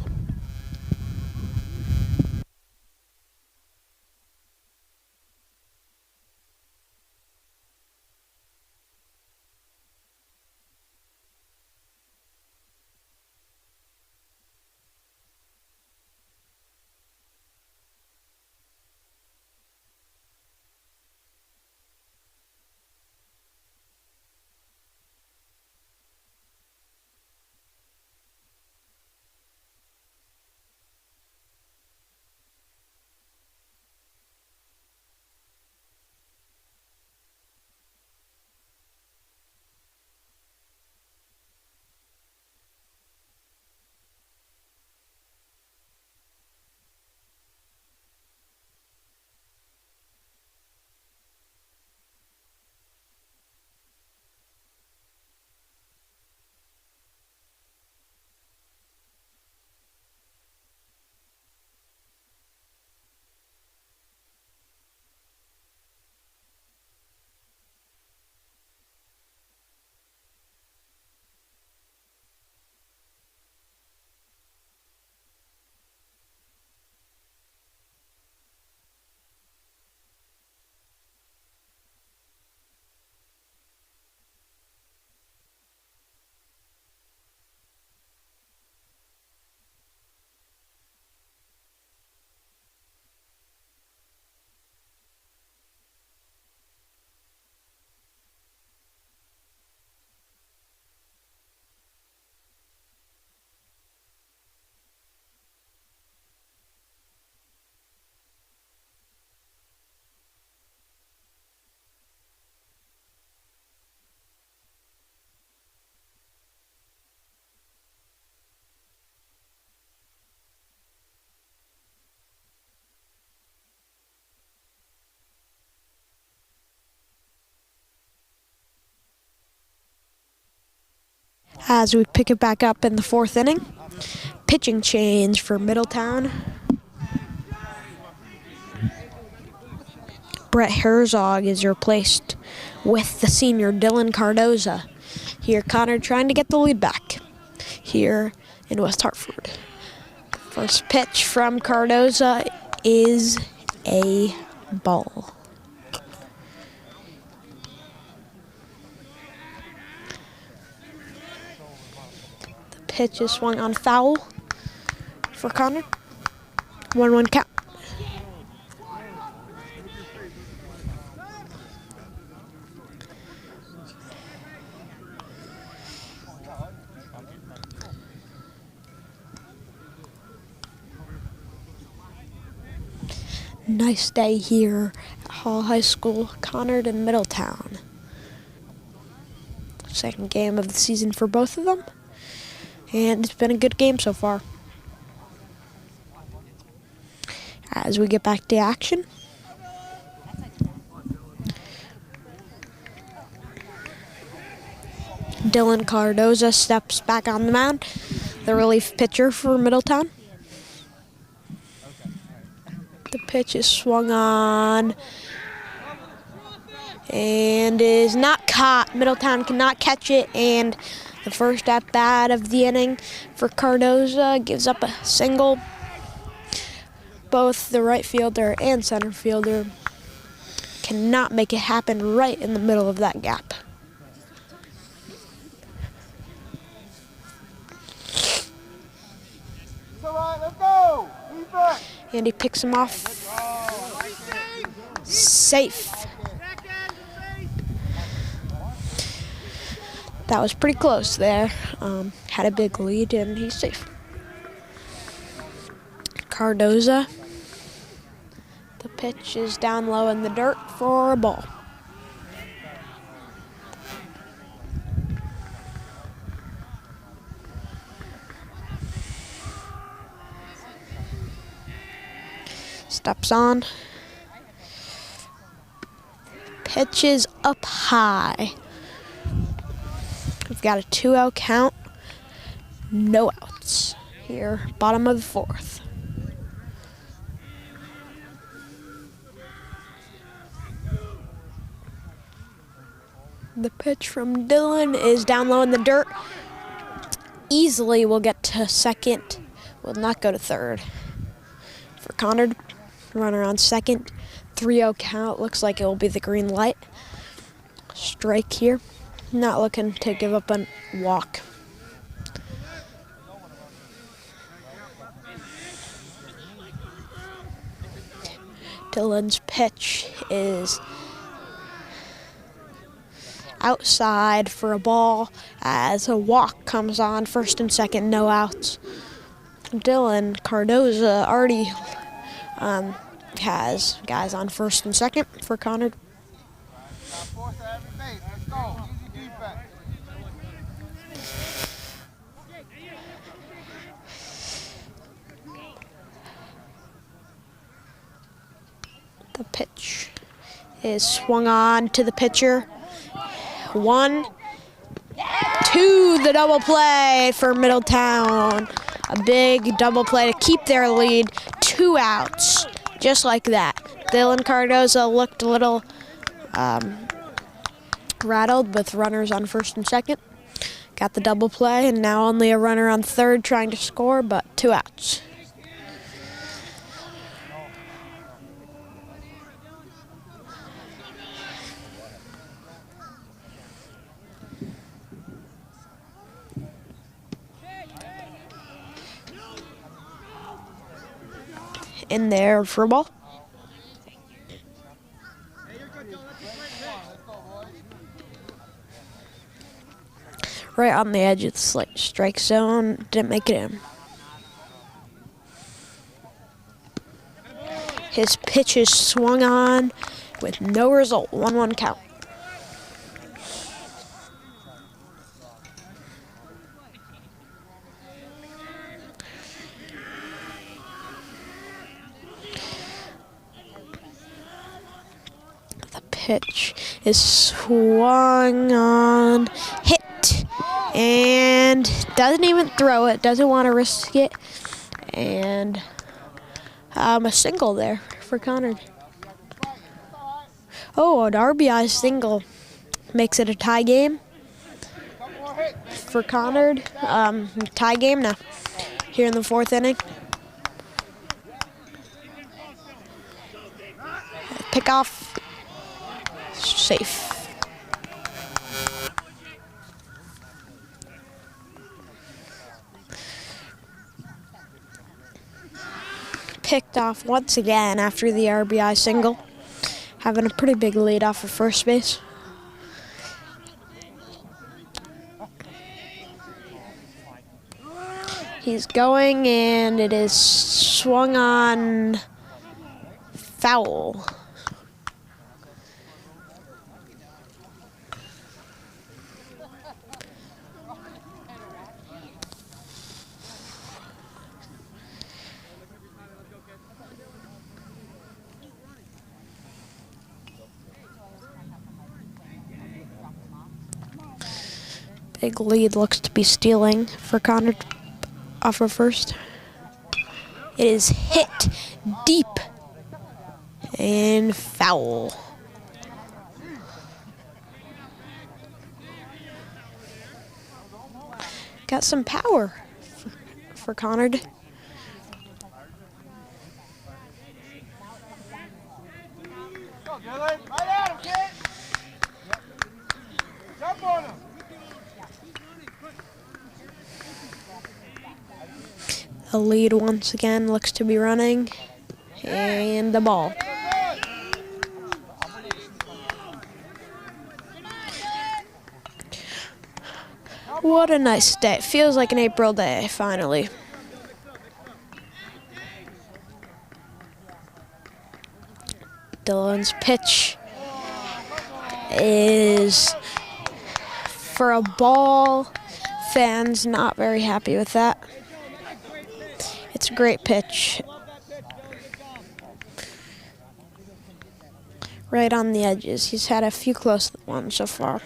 As we pick it back up in the 4th inning, pitching change for Middletown. Brett Herzog is replaced with the senior Dylan Cardoza. Here, Conard trying to get the lead back here in West Hartford. First pitch from Cardoza is a ball. The pitch is swung on foul for Conard. 1-1 count. Nice day here at Hall High School, Conard and Middletown. Second game of the season for both of them, and it's been a good game so far. As we get back to action, Dylan Cardoza steps back on the mound, the relief pitcher for Middletown. The pitch is swung on and is not caught. Middletown cannot catch it, and the first at-bat of the inning for Cardoza gives up a single. Both the right fielder and center fielder cannot make it happen right in the middle of that gap. All right, let's go. Defense. And he picks him off. Safe. That was pretty close there. Had a big lead, and he's safe. Cardoza. The pitch is down low in the dirt for a ball. Steps on. Pitch is up high. We've got a 2-out count. No outs. here, bottom of the fourth. The pitch from Dylan is down low in the dirt. Easily will get to second, will not go to third. For Conard, runner on second, 3-0 count. Looks like it will be the green light. Strike here. Not looking to give up a walk. Dylan's pitch is outside for a ball as a walk comes on, first and second, no outs. Dylan Cardoza already has guys on first and second for Conard. The pitch is swung on to the pitcher. 1, 2, the double play for Middletown. A big double play to keep their lead. 2 outs, just like that. Dylan Cardoza looked a little rattled with runners on first and second. Got the double play, and now only a runner on third trying to score, but 2 outs. In there for a ball. Right on the edge of the strike zone, didn't make it in. His pitch is swung on with no result, 1-1 count. Pitch is swung on, hit, and doesn't even throw it, doesn't want to risk it, and a single there for Conard. Oh, an RBI single makes it a tie game for Conard. Tie game now here in the 4th inning. Pick off. Safe. Picked off once again after the RBI single. Having a pretty big lead off of first base. He's going, and it is swung on, foul. Big lead looks to be stealing for Conard off of first. It is hit deep and foul. Got some power for Conard. Jump on him. The lead once again looks to be running, and the ball. What a nice day. It feels like an April day, finally. Dylan's pitch is for a ball. Fans not very happy with that. It's a great pitch. Right on the edges. He's had a few close ones so far.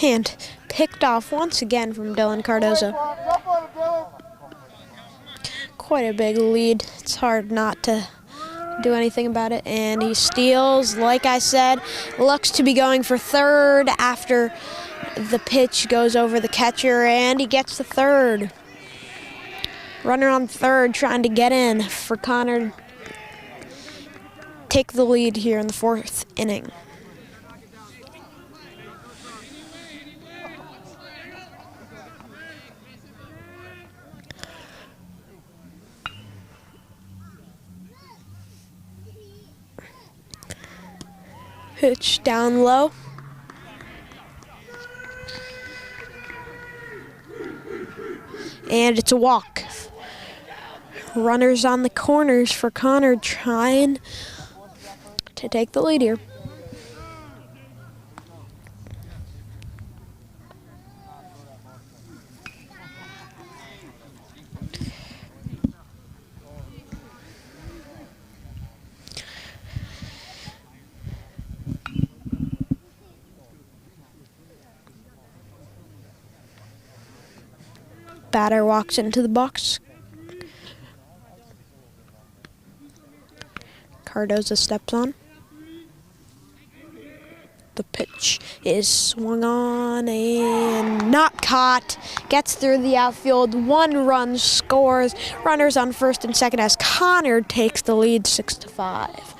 And picked off once again from Dylan Cardoza. quite a big lead. It's hard not to do anything about it. And he steals, like I said, looks to be going for third after the pitch goes over the catcher, and he gets the third. Runner on third trying to get in for Conard. Take the lead here in the 4th inning. Pitch down low. And it's a walk. Runners on the corners for Conard trying to take the lead here. Batter walks into the box. Cardoza steps on. The pitch is swung on and not caught. Gets through the outfield. 1 run scores. Runners on first and second as Conard takes the lead 6-5.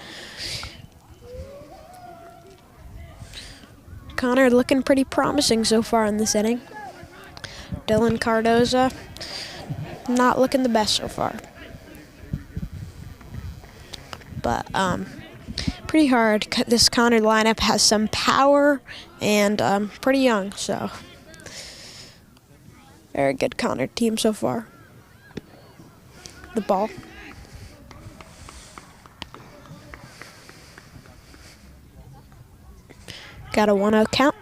Conard looking pretty promising so far in this inning. Dylan Cardoza not looking the best so far. But pretty hard. This Conard lineup has some power and pretty young, so very good Conard team so far. The ball. Got a 1-0 count.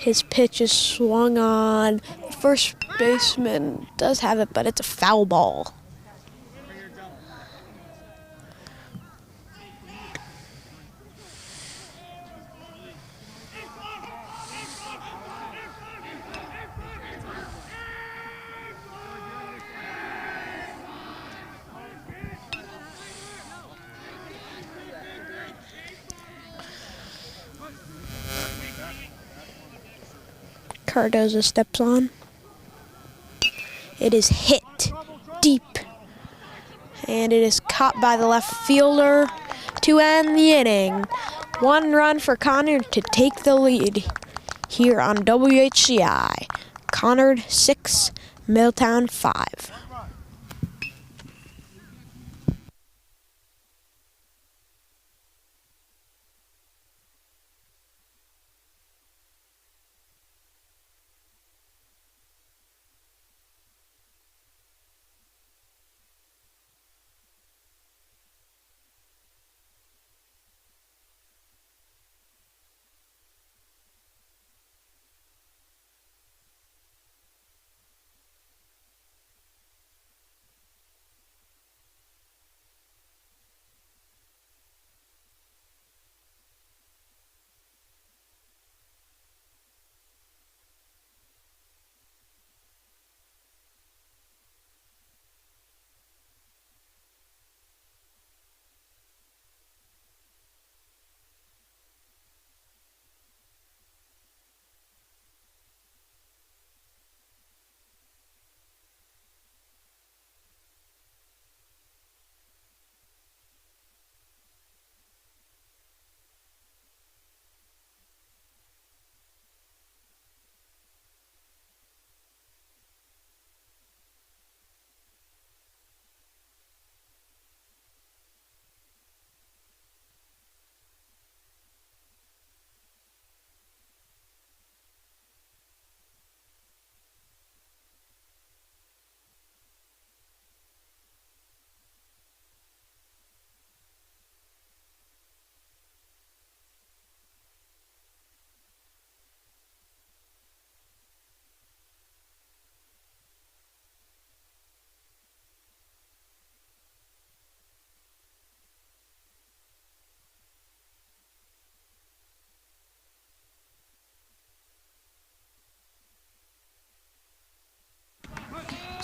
His pitch is swung on. The first baseman does have it, but it's a foul ball. Cardoza steps on. It is hit deep. And it is caught by the left fielder to end the inning. 1 run for Conard to take the lead here on WHCi. Conard 6, Middletown 5.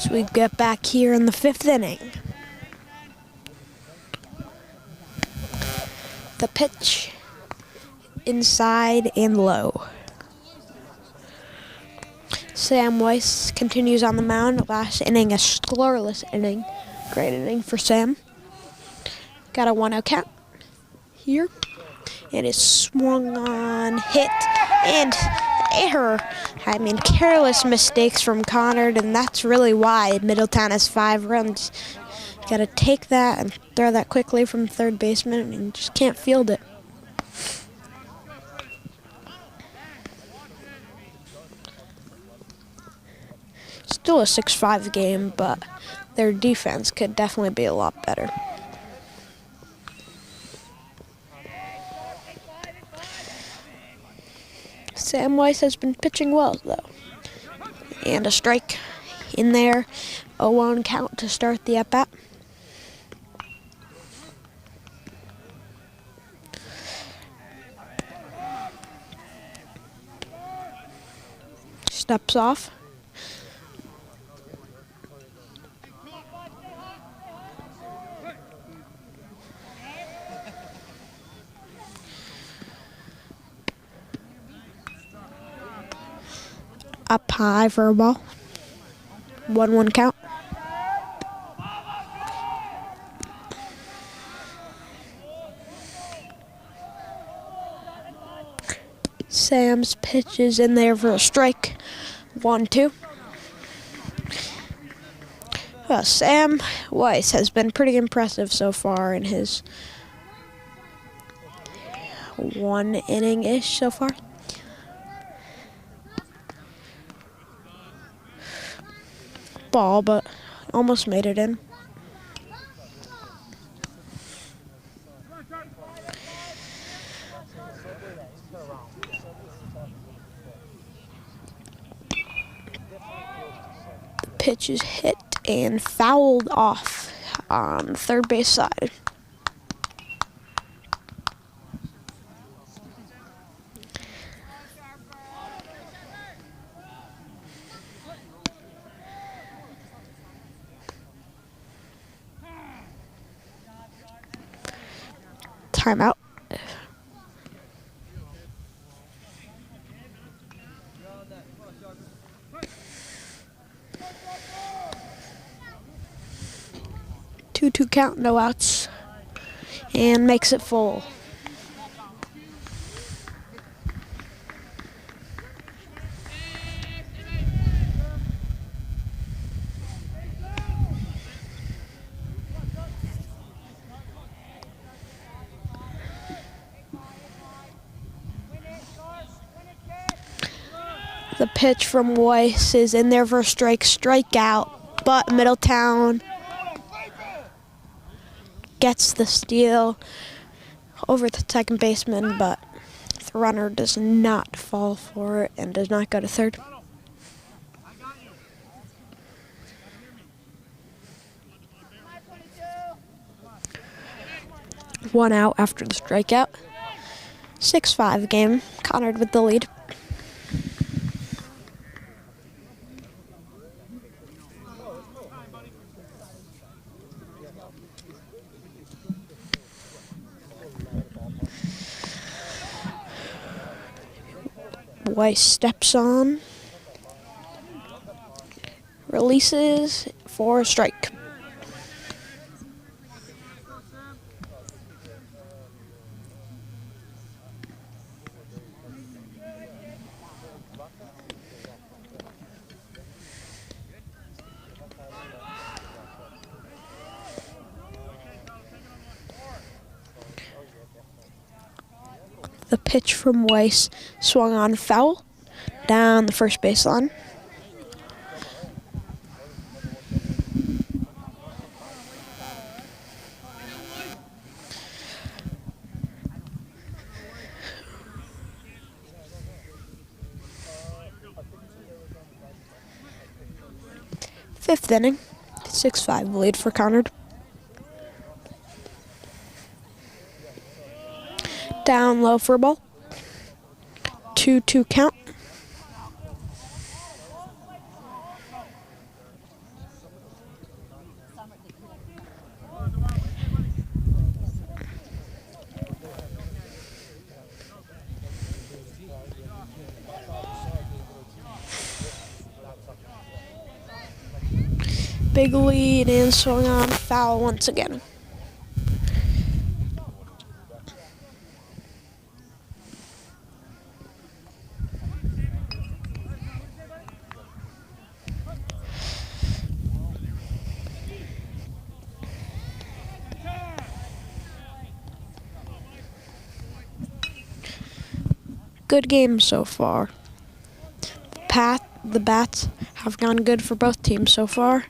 So we get back here in the 5th inning. The pitch inside and low. Sam Weiss continues on the mound. Last inning, a scoreless inning. Great inning for Sam. Got a 1-0 count here. And it's swung on, hit, and error. I mean, careless mistakes from Conard, and that's really why Middletown has 5 runs. You gotta take that and throw that quickly from third baseman, and you just can't field it. Still a 6-5 game, but their defense could definitely be a lot better. Sam Weiss has been pitching well, though. And a strike in there. 0-1 count to start the at-bat. Steps off. Up high for a ball. 1-1 count. Sam's pitch is in there for a strike. 1-2. Well, Sam Weiss has been pretty impressive so far in his 1 inning-ish so far. Ball, but almost made it in. The pitch is hit and fouled off on the third base side. Timeout. Two count, no outs, and makes it full. The pitch from Weiss is in there for a strikeout, but Middletown gets the steal over the second baseman, but the runner does not fall for it and does not go to third. One out after the strikeout. 6-5 game. Conard with the lead. Weiss steps on, releases for a strike. The pitch from Weiss swung on foul down the first baseline. Fifth inning, 6-5 lead for Conard. Down low for a ball. 2-2 count. Big lead and swung on, foul once again. Good game so far. The bats have gone good for both teams so far.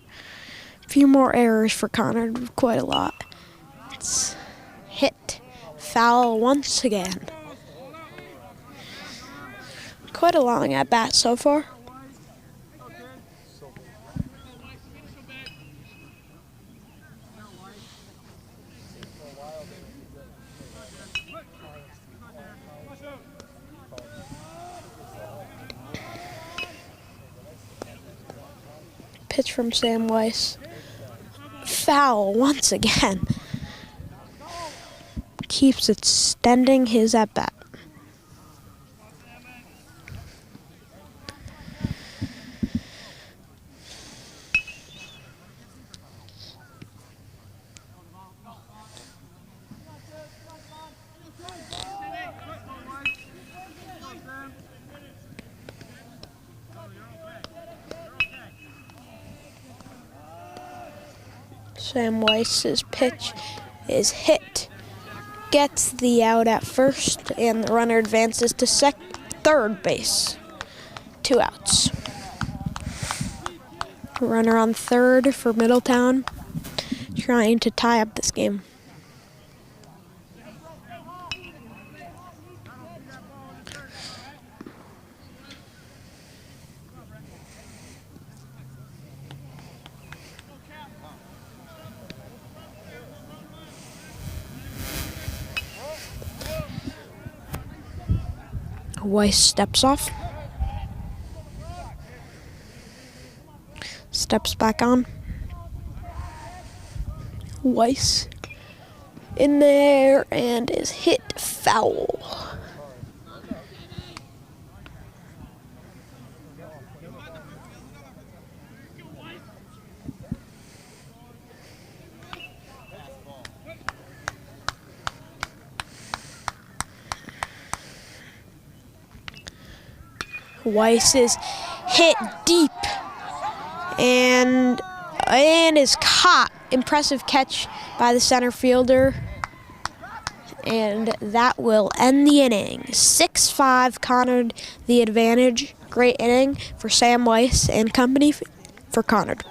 A few more errors for Conard, quite a lot. It's hit, foul once again. Quite a long at bat so far. Pitch from Sam Weiss. Foul once again. Keeps extending his at bat. Sam Weiss's pitch is hit. Gets the out at first, and the runner advances to third base. 2 outs. Runner on third for Middletown, trying to tie up this game. Weiss steps off. Steps back on. Weiss in there and is hit foul. Weiss is hit deep and is caught. Impressive catch by the center fielder. And that will end the inning. 6-5, Conard the advantage. Great inning for Sam Weiss and company for Conard.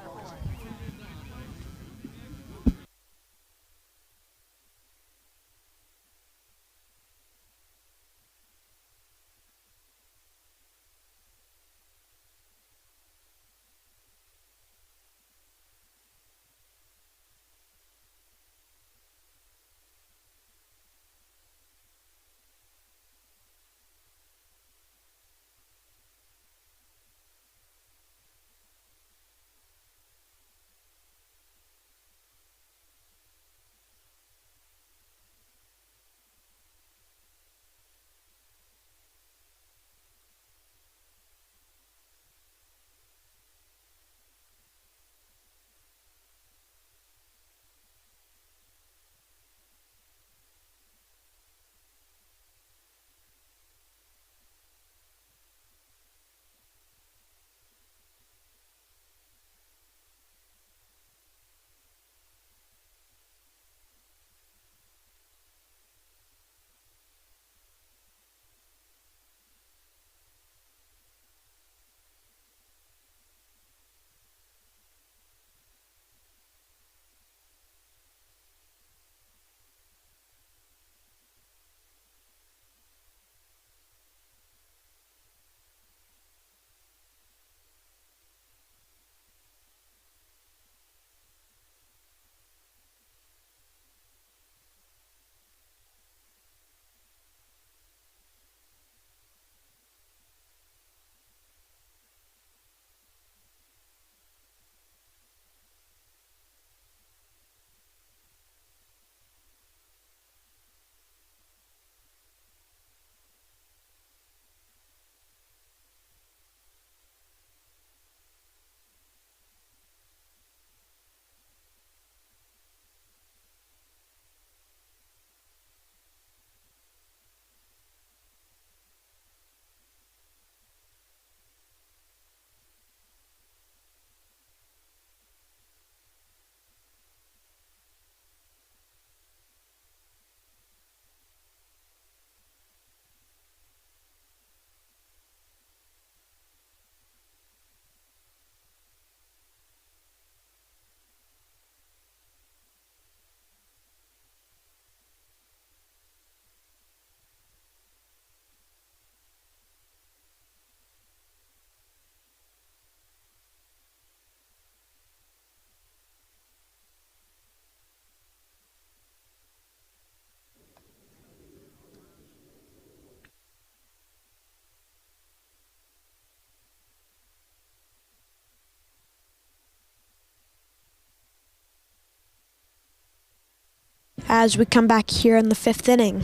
as we come back here in the 5th inning.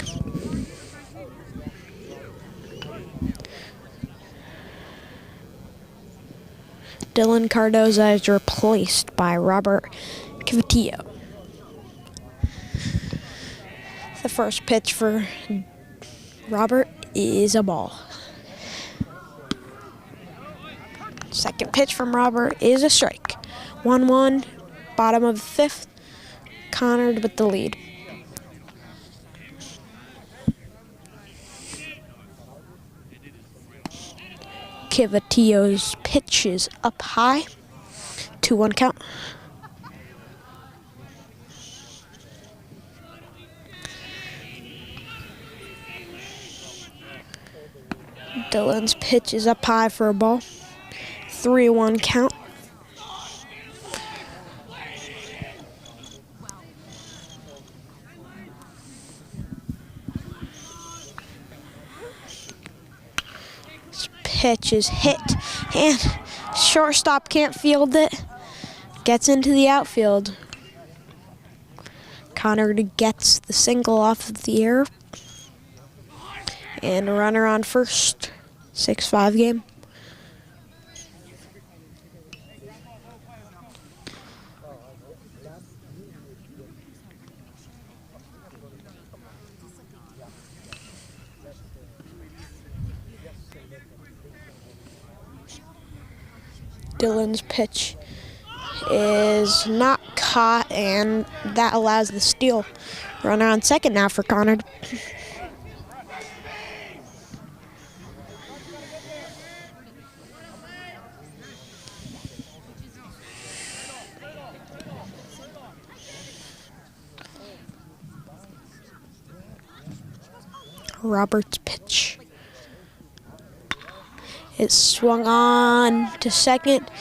Dylan Cardoza is replaced by Robert Cavitillo. The first pitch for Robert is a ball. Second pitch from Robert is a strike. 1-1, bottom of the 5th. Conard with the lead. Cavitillo's pitch is up high. 2-1 count. Dylan's pitch is up high for a ball. 3-1 count. This pitch is hit, and shortstop can't field it. Gets into the outfield. Conard gets the single off of the air. And a runner on first. 6-5 game. Dylan's pitch is not caught, and that allows the steal. Runner on second now for Conard. Robert's pitch. It's swung on to second.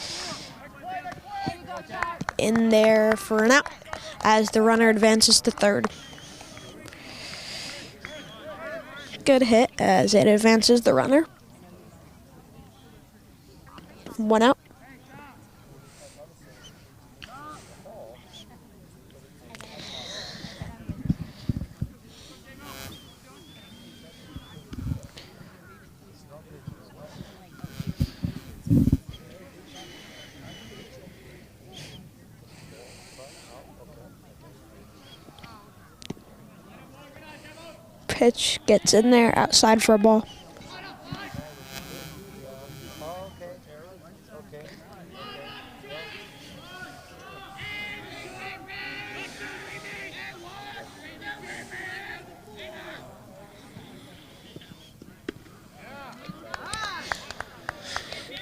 In there for an out as the runner advances to third. Good hit as it advances the runner. 1 out. Pitch gets in there, outside for a ball.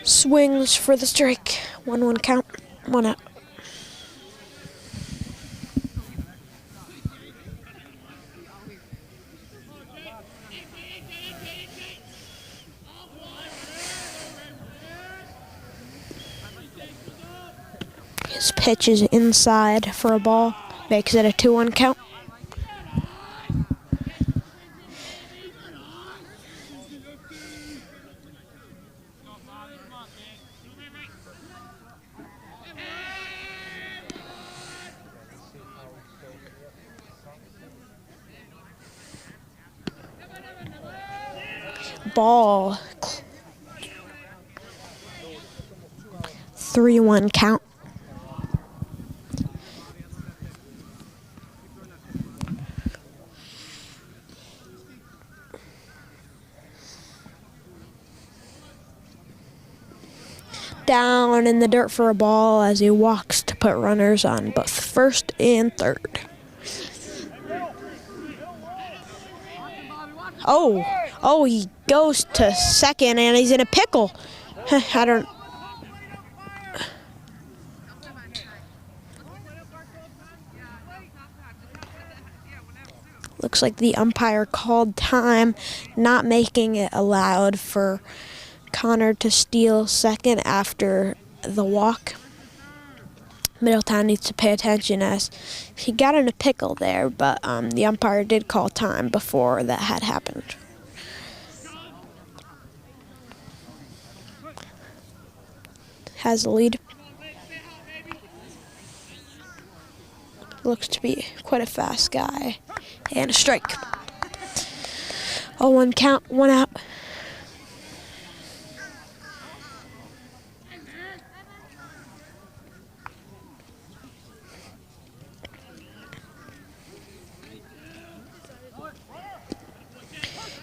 Swings for the strike. 1-1 count, 1 out. His pitch is inside for a ball, makes it a 2-1 count. Ball. 3-1 count. Down in the dirt for a ball as he walks to put runners on both first and third. Oh, he goes to second and he's in a pickle. Looks like the umpire called time, not making it allowed for Conard to steal second after the walk. Middletown needs to pay attention as he got in a pickle there, but the umpire did call time before that had happened. Has the lead. Looks to be quite a fast guy. And a strike. 0-1 count, 1 out.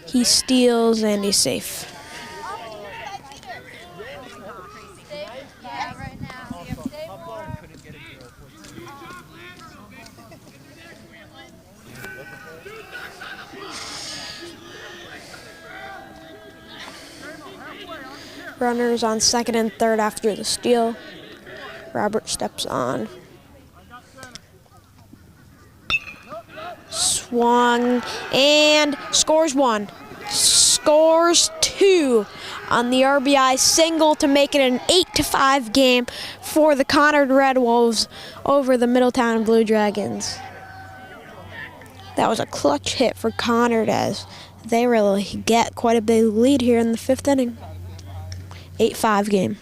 He steals and he's safe. Runners on second and third after the steal. Robert steps on. Swung and scores 1. Scores 2 on the RBI single to make it an 8-5 game for the Conard Red Wolves over the Middletown Blue Dragons. That was a clutch hit for Conard as they really get quite a big lead here in the 5th inning. 8-5 game.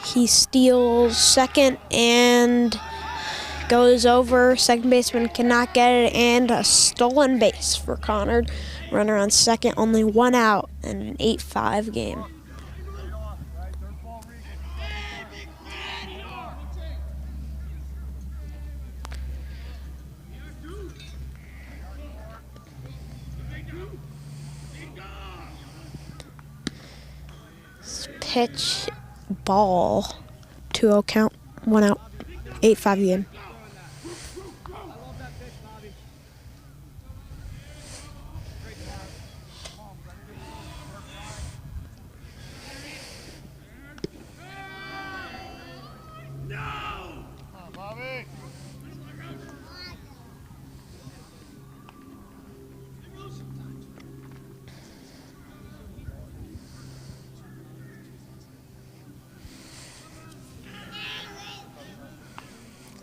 He steals second and goes over. Second baseman cannot get it, and a stolen base for Conard. Runner on second, only 1 out, and an 8-5 game. Pitch, ball, 2-0 count, 1 out, 8-5 game.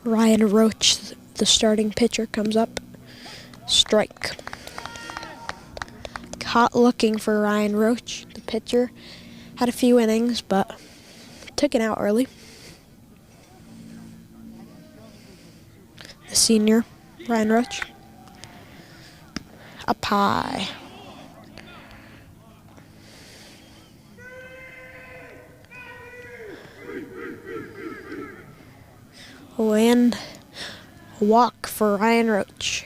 Ryan Roach, the starting pitcher, comes up. Strike. Caught looking for Ryan Roach, the pitcher. Had a few innings, but took it out early. The senior, Ryan Roach. Up high. And a walk for Ryan Roach.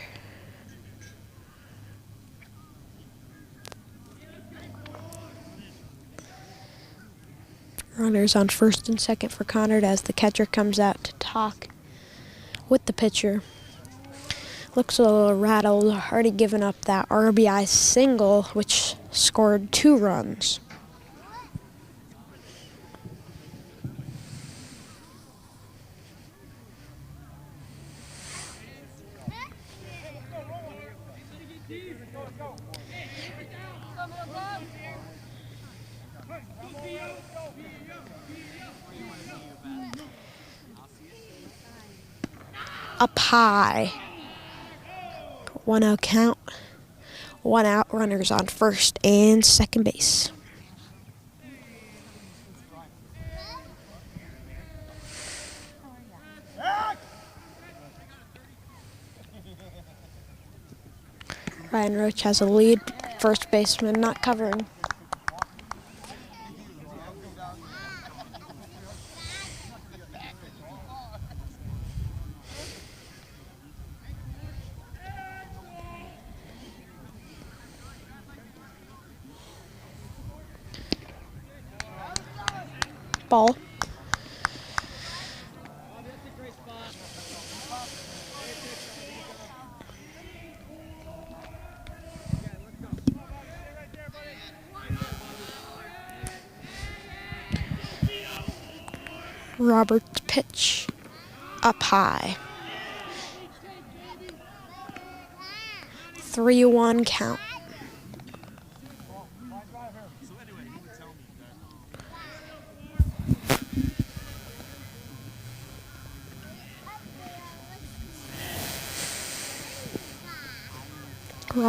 Runners on first and second for Conard as the catcher comes out to talk with the pitcher. Looks a little rattled, already given up that RBI single, which scored 2 runs. Up high. 1-0 count. 1 out. Runners on first and second base. Ryan Roach has a lead. First baseman not covering. Ball. Robert's pitch. Up high. 3-1 count.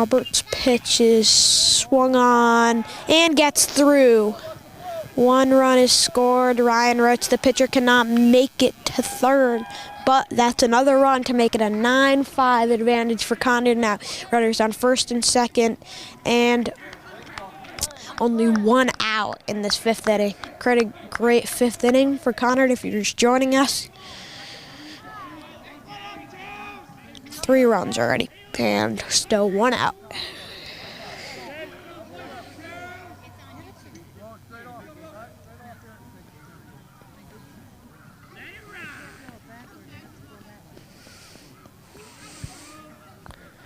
Roberts' pitch is swung on and gets through. 1 run is scored. Ryan Roach, the pitcher, cannot make it to third, but that's another run to make it a 9-5 advantage for Conard now. Runners on first and second, and only 1 out in this 5th inning. Great 5th inning for Conard if you're just joining us. 3 runs already, and still 1 out.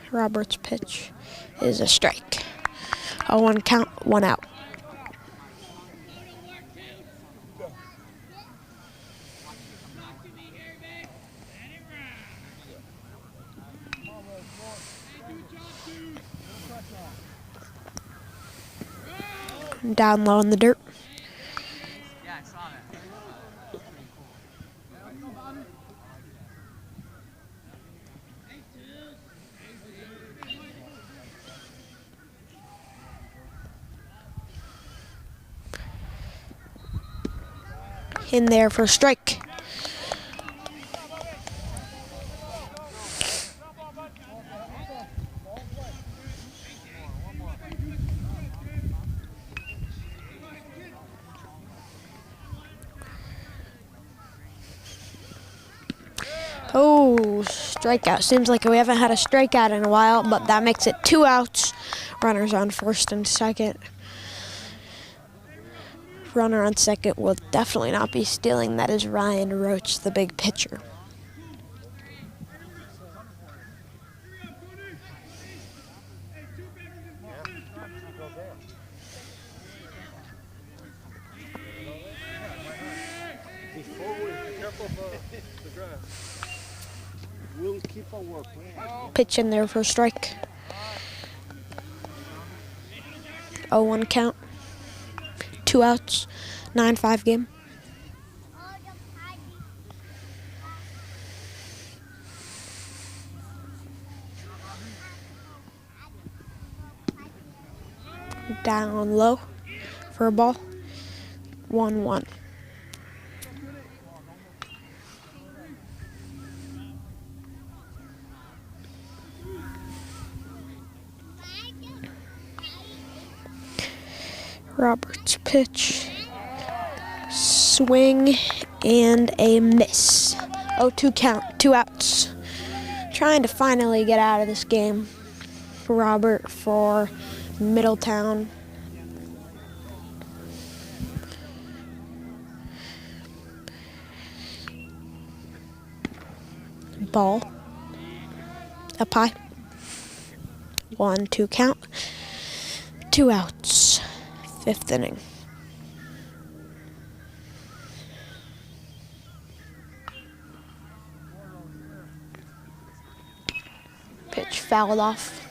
Roberts' pitch is a strike. 0-1 count, 1 out. Down low in the dirt. In there for a strike. Oh, strikeout. Seems like we haven't had a strikeout in a while, but that makes it 2 outs. Runners on first and second. Runner on second will definitely not be stealing. That is Ryan Roach, the big pitcher. We'll keep on working. Pitch in there for a strike. 0-1 count. 2 outs. 9-5 game. Down low for a ball. 1-1. Roberts' pitch, swing, and a miss. 0-2 count, 2 outs. Trying to finally get out of this game for Robert for Middletown. Ball, up high. 1-2 count, 2 outs. 5th inning. Pitch fouled off.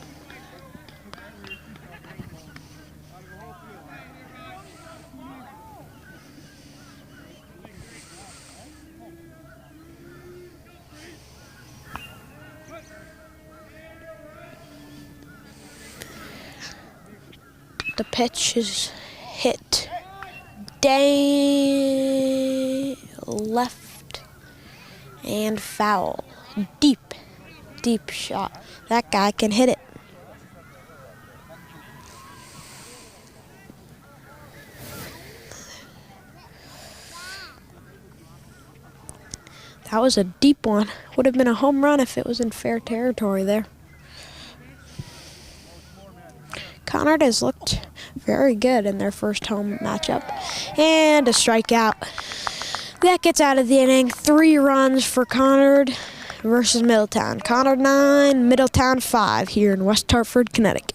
The pitch is hit left and foul. Deep shot. That guy can hit it. That was a deep one. Would have been a home run if it was in fair territory there. Conard has looked very good in their first home matchup. And a strikeout. That gets out of the inning. 3 runs for Conard versus Middletown. Conard 9, Middletown 5 here in West Hartford, Connecticut.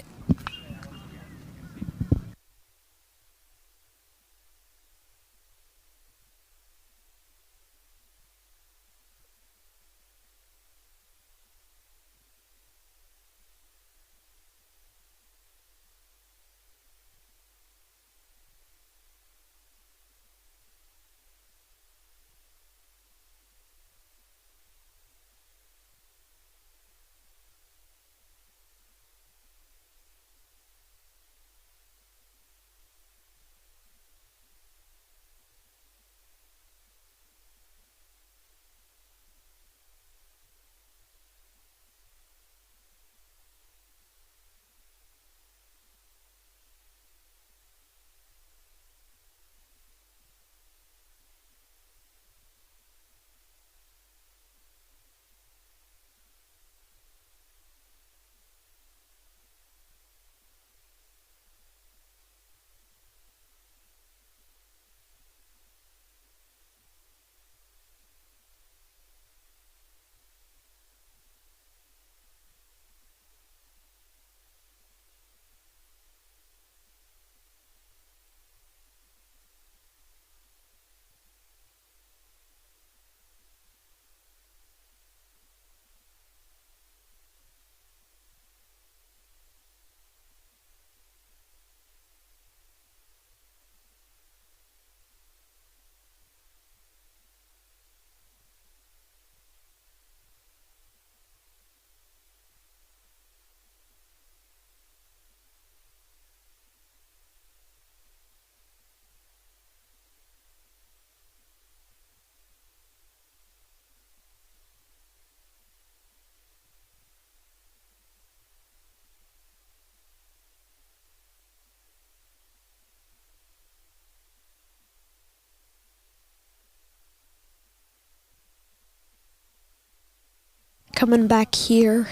coming back here.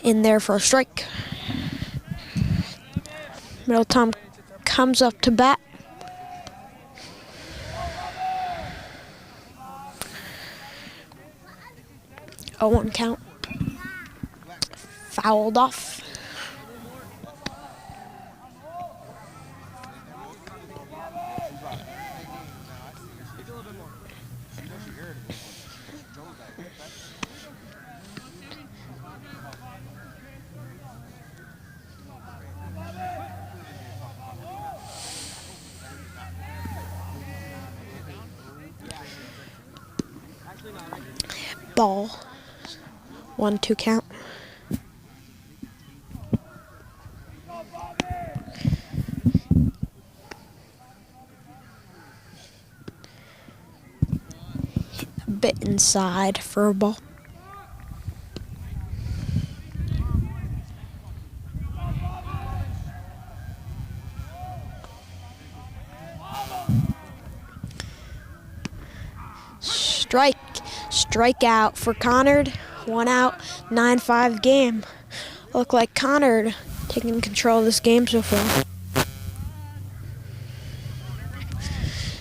In there for a strike. Middletown comes up to bat. A 1 count. Fouled off. Ball. 1-2 count. A bit inside for a ball. Strikeout for Conard. 1 out, 9-5 game. Look like Conard taking control of this game so far.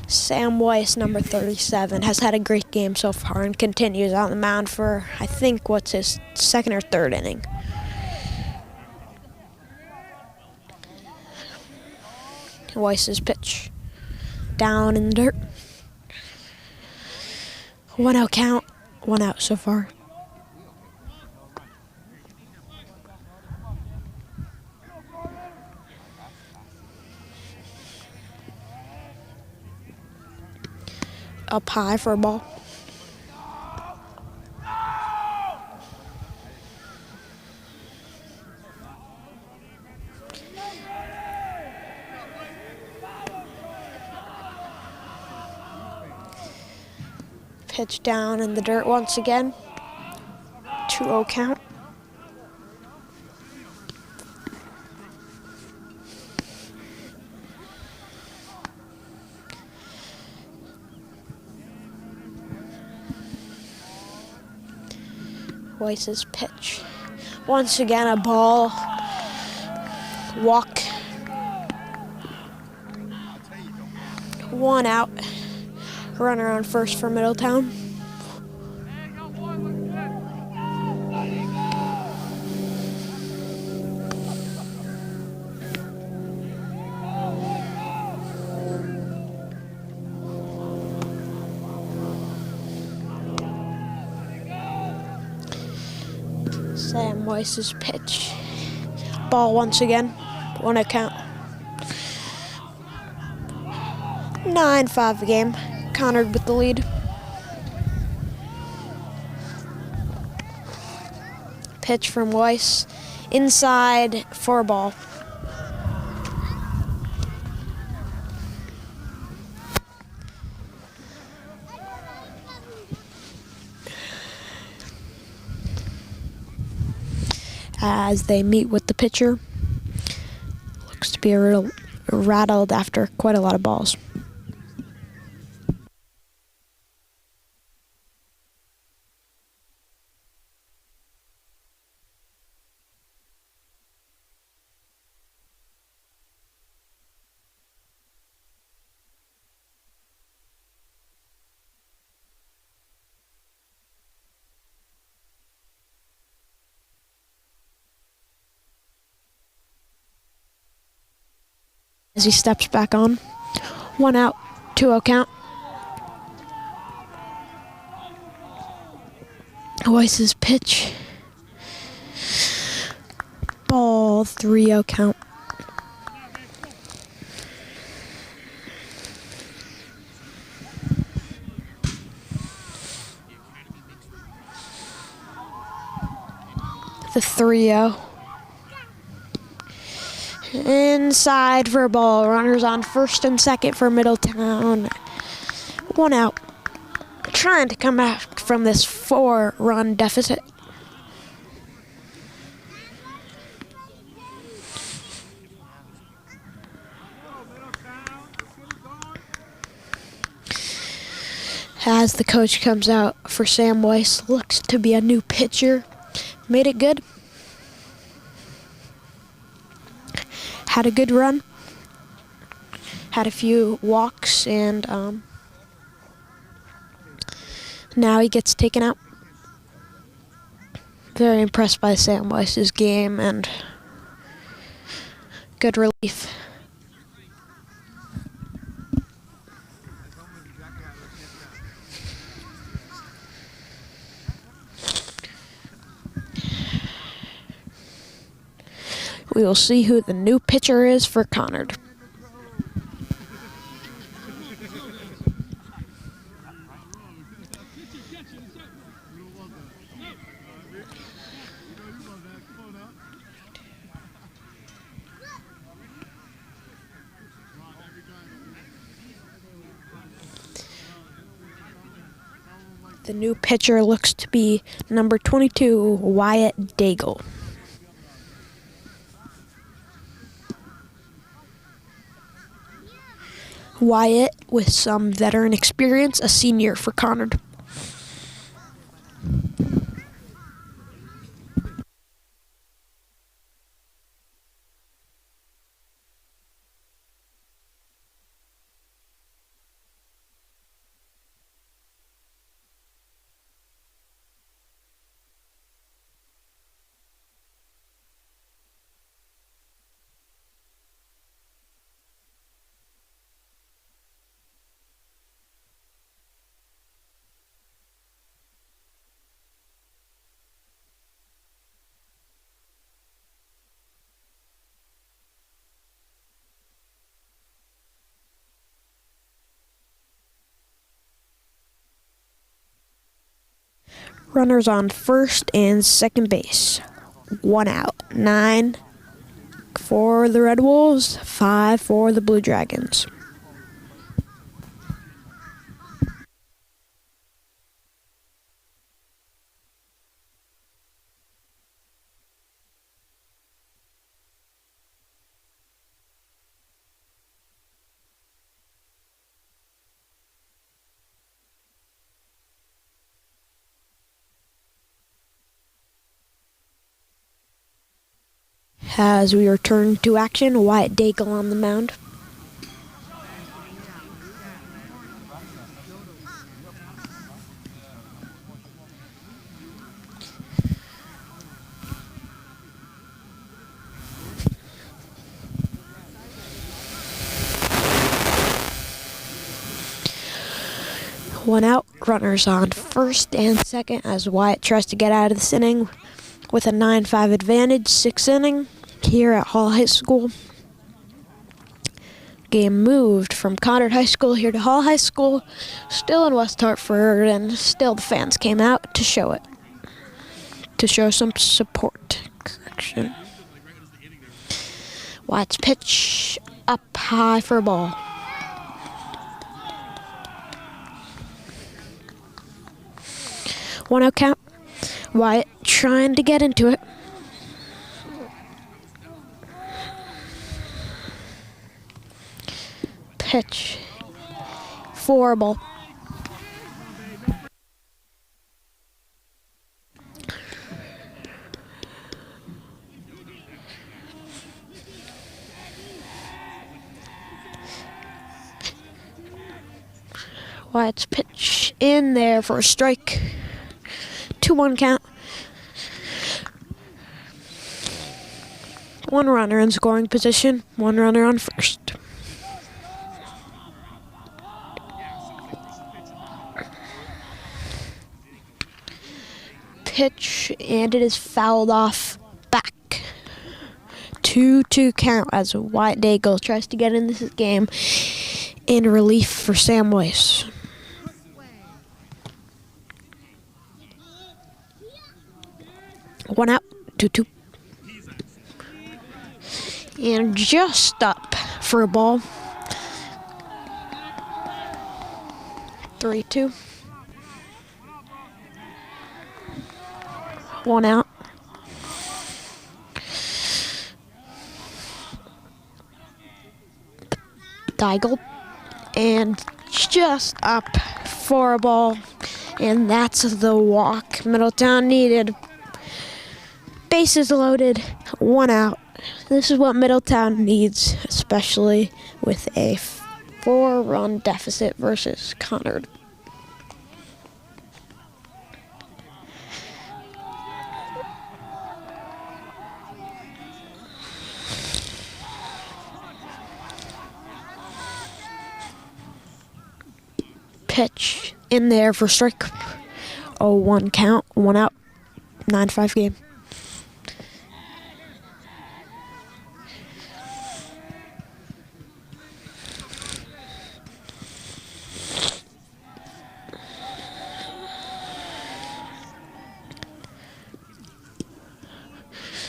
Sam Weiss, number 37, has had a great game so far and continues on the mound for, I think, what's his second or third inning. Weiss's pitch. Down in the dirt. 1 out count. 1 out so far. Up high for a ball. Pitch down in the dirt once again. 2-0 count. Weiss's pitch. Once again, a ball. Walk. 1 out. Runner on first for Middletown. Sam Weiss's pitch. Ball once again. 1 out count. 9-5 game. Conard with the lead. Pitch from Weiss. Inside for a ball. As they meet with the pitcher. Looks to be a little rattled after quite a lot of balls. As he steps back on. 1 out, 2-0 count. Weiss's pitch. Ball, 3-0 count. The 3-0. Inside for a ball. Runners on first and second for Middletown. 1 out. Trying to come back from this 4-run deficit. As the coach comes out for Sam Weiss, looks to be a new pitcher. Made it good. Had a good run. Had a few walks, and now he gets taken out. Very impressed by Sam Weiss's game and good relief. We will see who the new pitcher is for Conard. The new pitcher looks to be number 22, Wyatt Daigle. Wyatt, with some veteran experience, a senior for Conard. Runners on first and second base. 1 out. 9 for the Red Wolves, 5 for the Blue Dragons. As we return to action, Wyatt Daigle on the mound. One out, runners on first and second as Wyatt tries to get out of this inning with a 9-5 advantage, 6th inning here at Hall High School. Game moved from Conard High School here to Hall High School, still in West Hartford, and still the fans came out to show it, to show some support. Correction. Wyatt's pitch up high for a ball. One out count. Wyatt trying to get into it. Pitch. 4 ball. Wyatt's pitch in there for a strike. 2-1 count. 1 runner in scoring position, 1 runner on first. Pitch, and it is fouled off back. 2-2 count as Wyatt Daigle tries to get in this game in relief for Sam Weiss. One out, 2-2. And just up for a ball. 3-2. 1 out. Daigle. And just up for a ball, and that's the walk Middletown needed. Bases loaded, 1 out. This is what Middletown needs, especially with a 4-run deficit versus Conard. Pitch in there for strike. 0-1 count, 1 out, 9-5 game.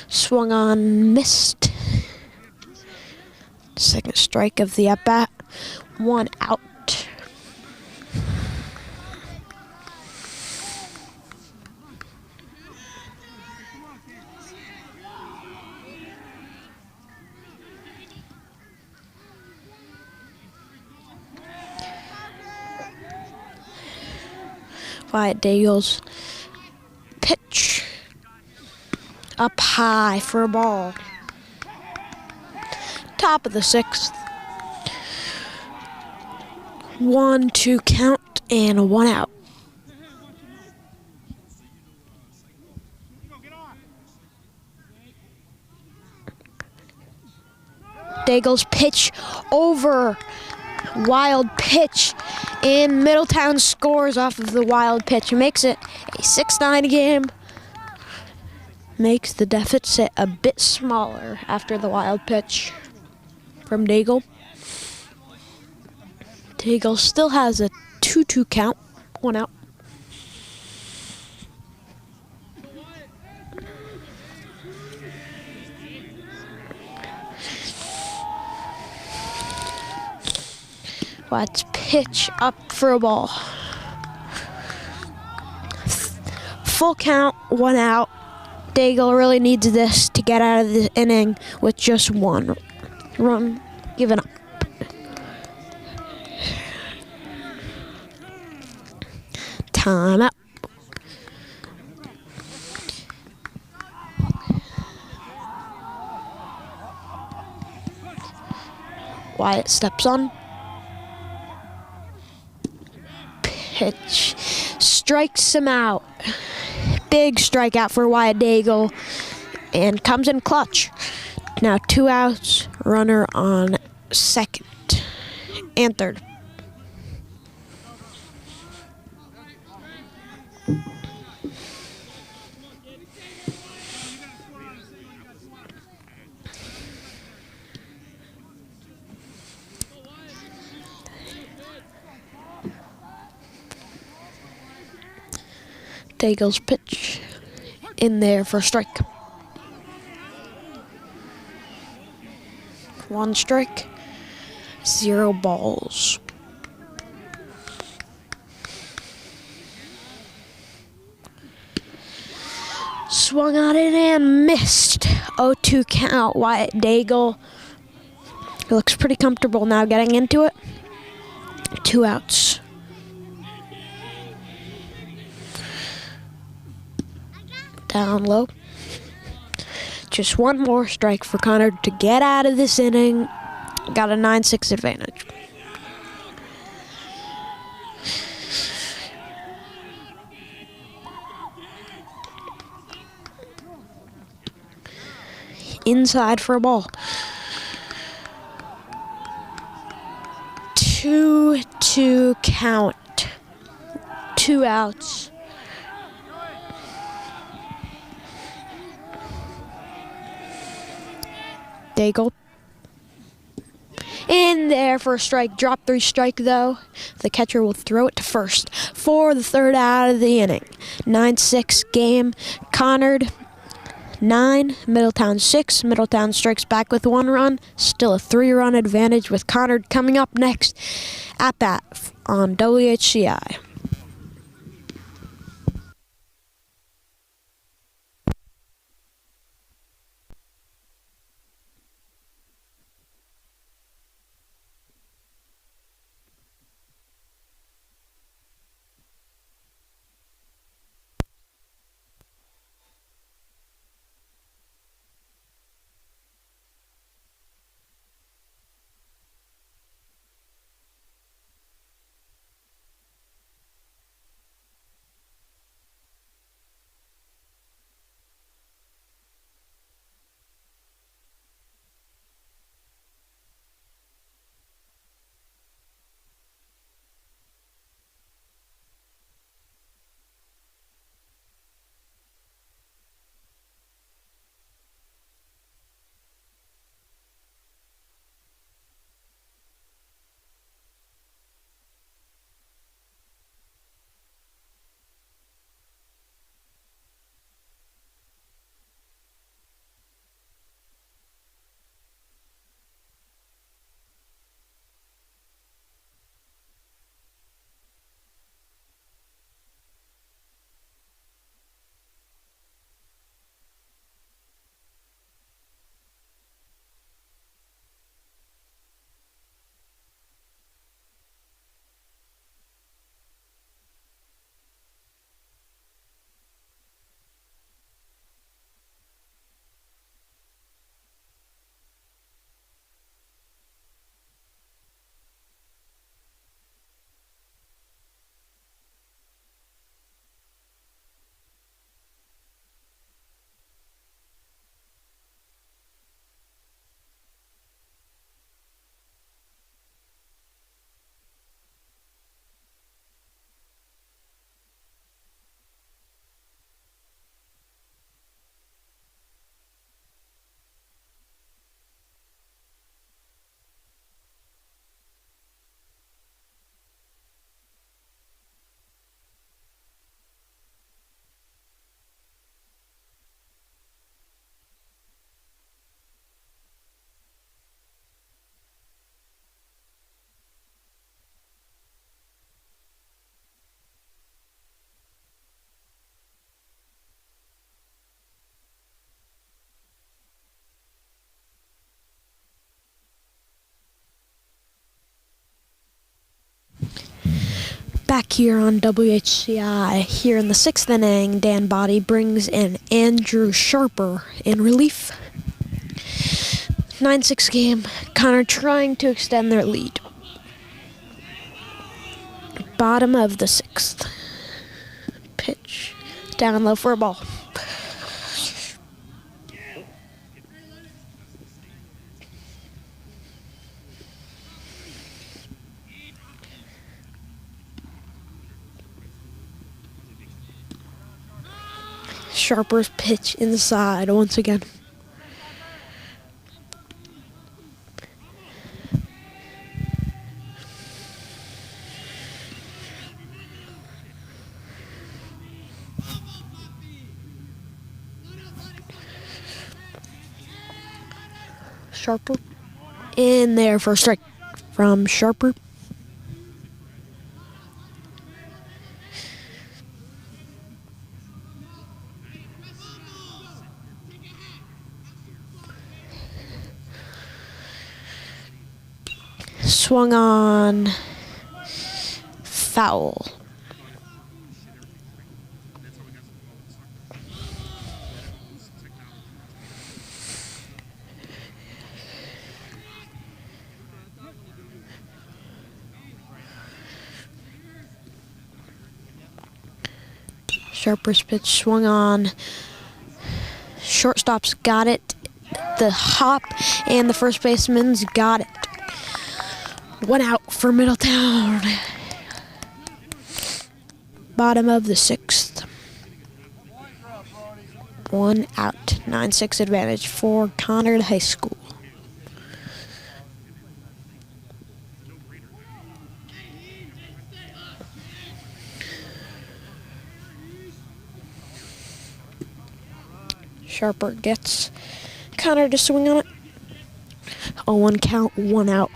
Swung on, missed. Second strike of the at-bat, 1 out. Wyatt Daigle's pitch up high for a ball. Top of the 6th. 1-2 count and 1 out. Daigle's pitch over. Wild pitch, and Middletown scores off of the wild pitch. Makes it a 6-9 game. Makes the deficit a bit smaller after the wild pitch from Daigle. Daigle still has a 2-2 count, 1 out. Let's pitch up for a ball. Full count, 1 out. Daigle really needs this to get out of the inning with just 1 run given up. Time out. Wyatt steps on. Pitch, strikes him out. Big strikeout for Wyatt Daigle, and comes in clutch. Now 2 outs, runner on second and third. Daigle's pitch in there for a strike. 1 strike, 0 balls. Swung on it and missed. 0-2 count. Wyatt Daigle looks pretty comfortable now getting into it. 2 outs. Down low. Just 1 more strike for Conard to get out of this inning. Got a 9-6 advantage. Inside for a ball. 2-2 count. 2 outs. Daigle in there for a strike. Drop 3 strike though. The catcher will throw it to first for the 3rd out of the inning. 9-6 game. Conard 9, Middletown 6. Middletown strikes back with 1 run. Still a 3-run advantage with Conard coming up next at bat on WHCi. back here on WHCi. Here in the 6th inning, Dan Body brings in Andrew Sharper in relief. 9-6 game. Conard trying to extend their lead. Bottom of the 6th. Pitch. Down low for a ball. Sharper's pitch inside once again. Sharper in there for a strike from Sharper. Swung on, foul. Sharper's pitch swung on. Shortstop's got it. The hop and the first baseman's got it. 1 out for Middletown. Bottom of the 6th. 1 out. 9-6 advantage for Conard High School. Sharper gets Conard to swing on it. 0-1 count, 1 out.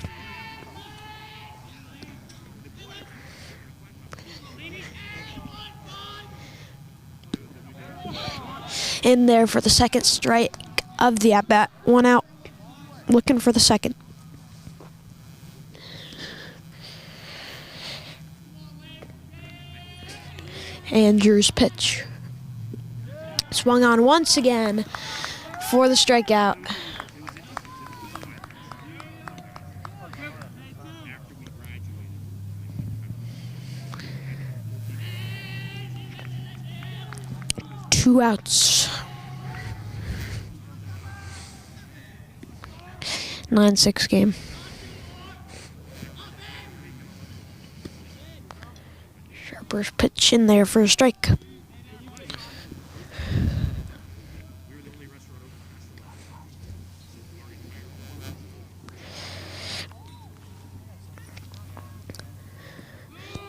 In there for the second strike of the at-bat. 1 out. Looking for the second. Andrew's pitch. Swung on once again for the strikeout. Two outs. 9-6 game. Sharper's pitch in there for a strike.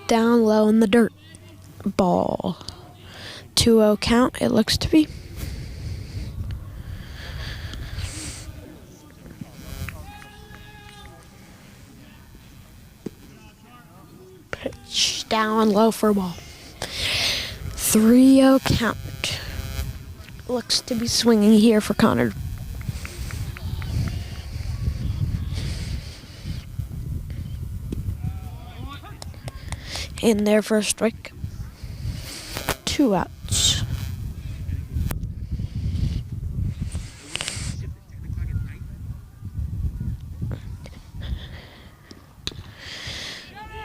Down low in the dirt. Ball. 2-0 count, it looks to be. Pitch down low for a ball. 3-0 count. Looks to be swinging here for Conard. In there for a strike. 2 outs.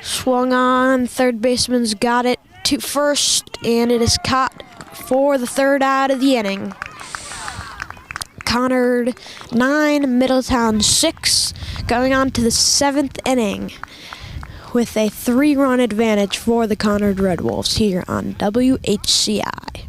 Swung on, third baseman's got it to first, and it is caught for the 3rd out of the inning. Conard 9, Middletown 6, going on to the 7th inning with a 3-run advantage for the Conard Red Wolves here on WHCi.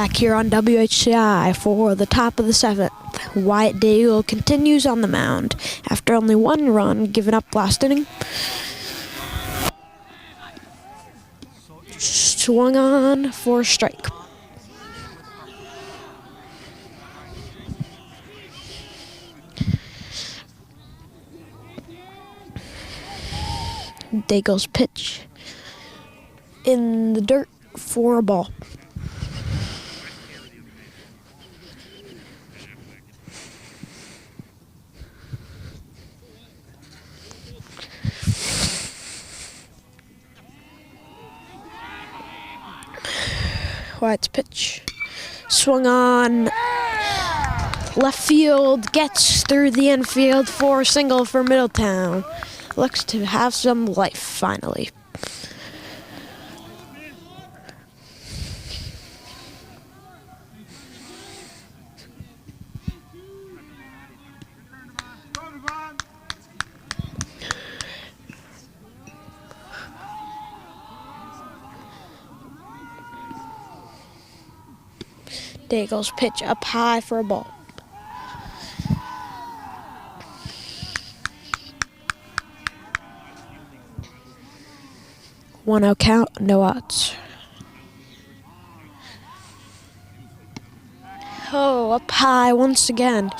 Back here on WHCi for the top of the 7th. Wyatt Daigle continues on the mound after only 1 run given up last inning. Swung on for a strike. Daigle's pitch in the dirt for a ball. Wyatt's pitch swung on left field, gets through the infield for a single for Middletown. Looks to have some life finally. Daigle's pitch up high for a ball. One out count, no outs. Oh, up high once again.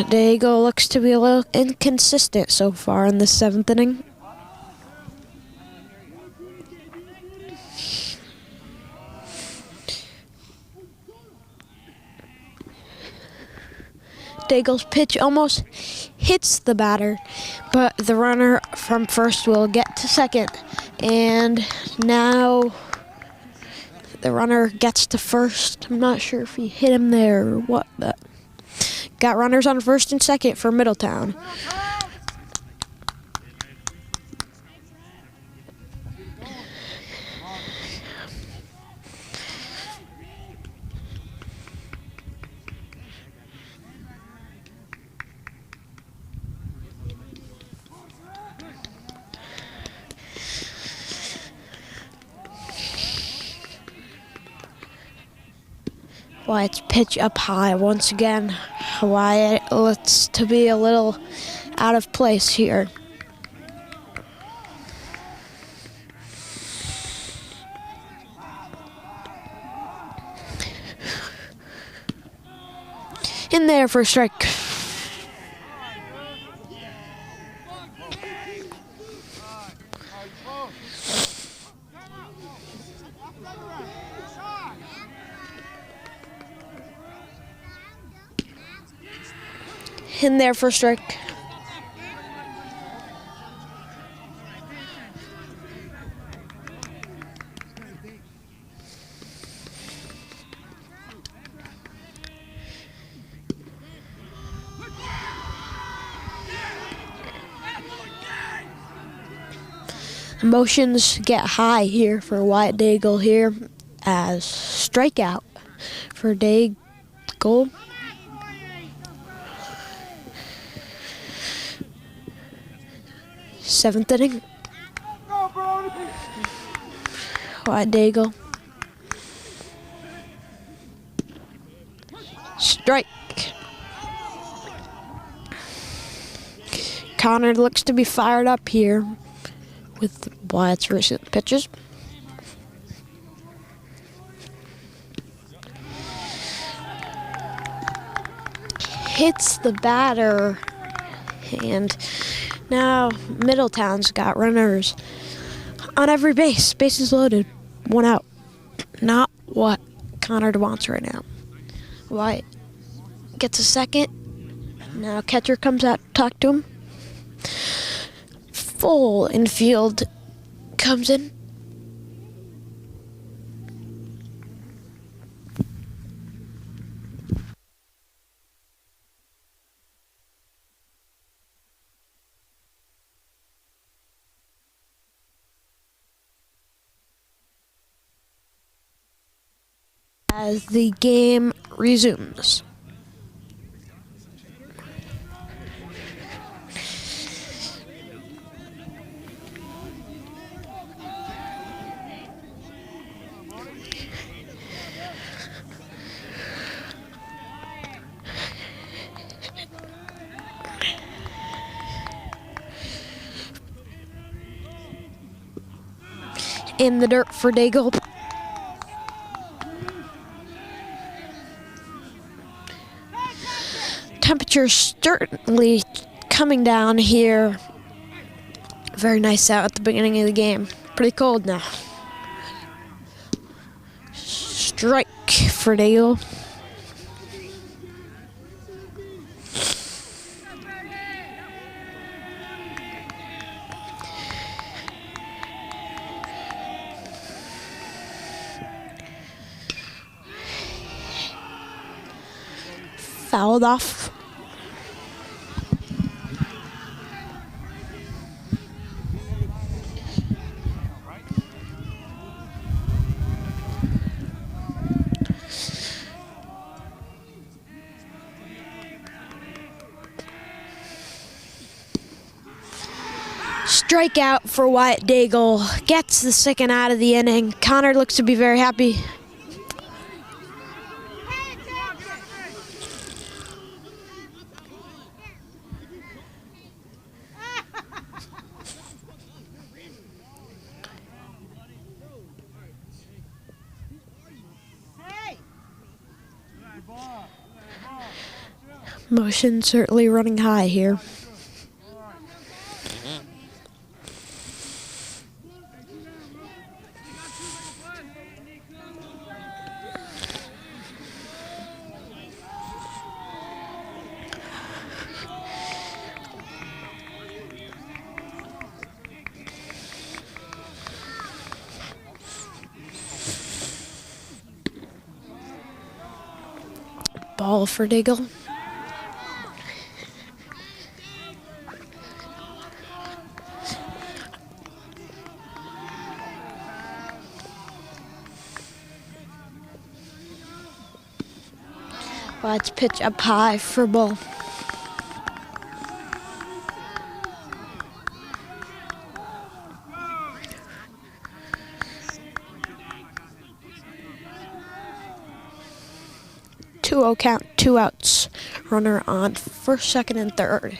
Daigle looks to be a little inconsistent so far in the 7th inning. Daigle's pitch almost hits the batter, but the runner from first will get to second. And now the runner gets to first. I'm not sure if he hit him there or what, but got runners on first and second for Middletown. Wyatt's pitch up high once again. Wyatt looks to be a little out of place here. In there for a strike. In there for a strike. Emotions get high here for Wyatt Daigle here as strikeout for Daigle. Seventh inning. Wyatt Daigle. Strike. Conard looks to be fired up here with Wyatt's recent pitches. Hits the batter, and now Middletown's got runners on every base. Bases loaded, 1 out. Not what Conard wants right now. Wyatt gets a second. Now catcher comes out to talk to him. Full infield comes in. As the game resumes. in the dirt for Daigle. Temperature's certainly coming down here. Very nice out at the beginning of the game. Pretty cold now. Strike for Daigle. Fouled off. Strikeout for Wyatt Daigle. Gets the second out of the inning. Conard looks to be very happy. Motion certainly running high here. Ball for Daigle. Let's pitch up high for ball. Two-0 count, 2 outs. Runner on first, second, and third.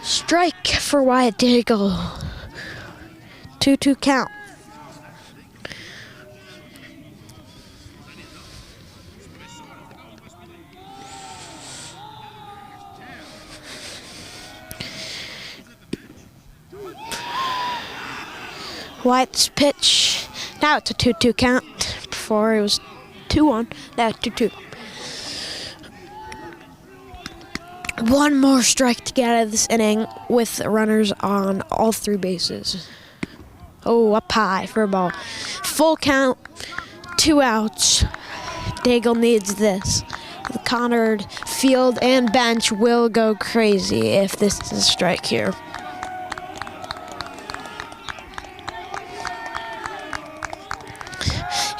Strike for Wyatt Daigle. 2-2 count. Wyatt's pitch. Now it's a 2-2 count. Before it was 2-1. Now 2-2. One more strike to get out of this inning with runners on all 3 bases. Oh, up high for a ball. Full count, 2 outs. Daigle needs this. The Conard field and bench will go crazy if this is a strike here.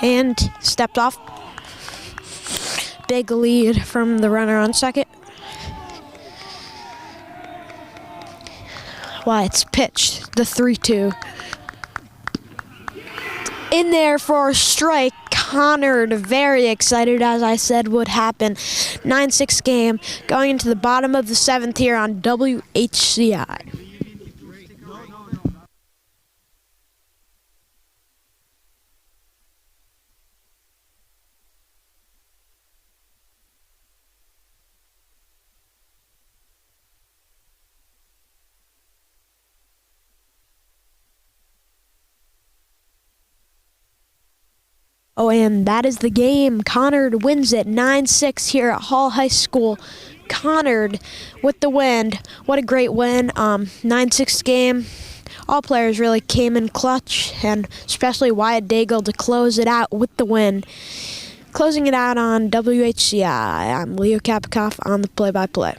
And stepped off. Big lead from the runner on second. Wyatt's pitch, the 3-2. In there for a strike. Conard very excited, as I said would happen. 9-6 game, going into the bottom of the 7th here on WHCi. Oh, and that is the game. Conard wins it 9-6 here at Hall High School. Conard with the win. What a great win. 9-6 game. All players really came in clutch, and especially Wyatt Daigle to close it out with the win. Closing it out on WHCi. I'm Leo Kabakoff on the play-by-play.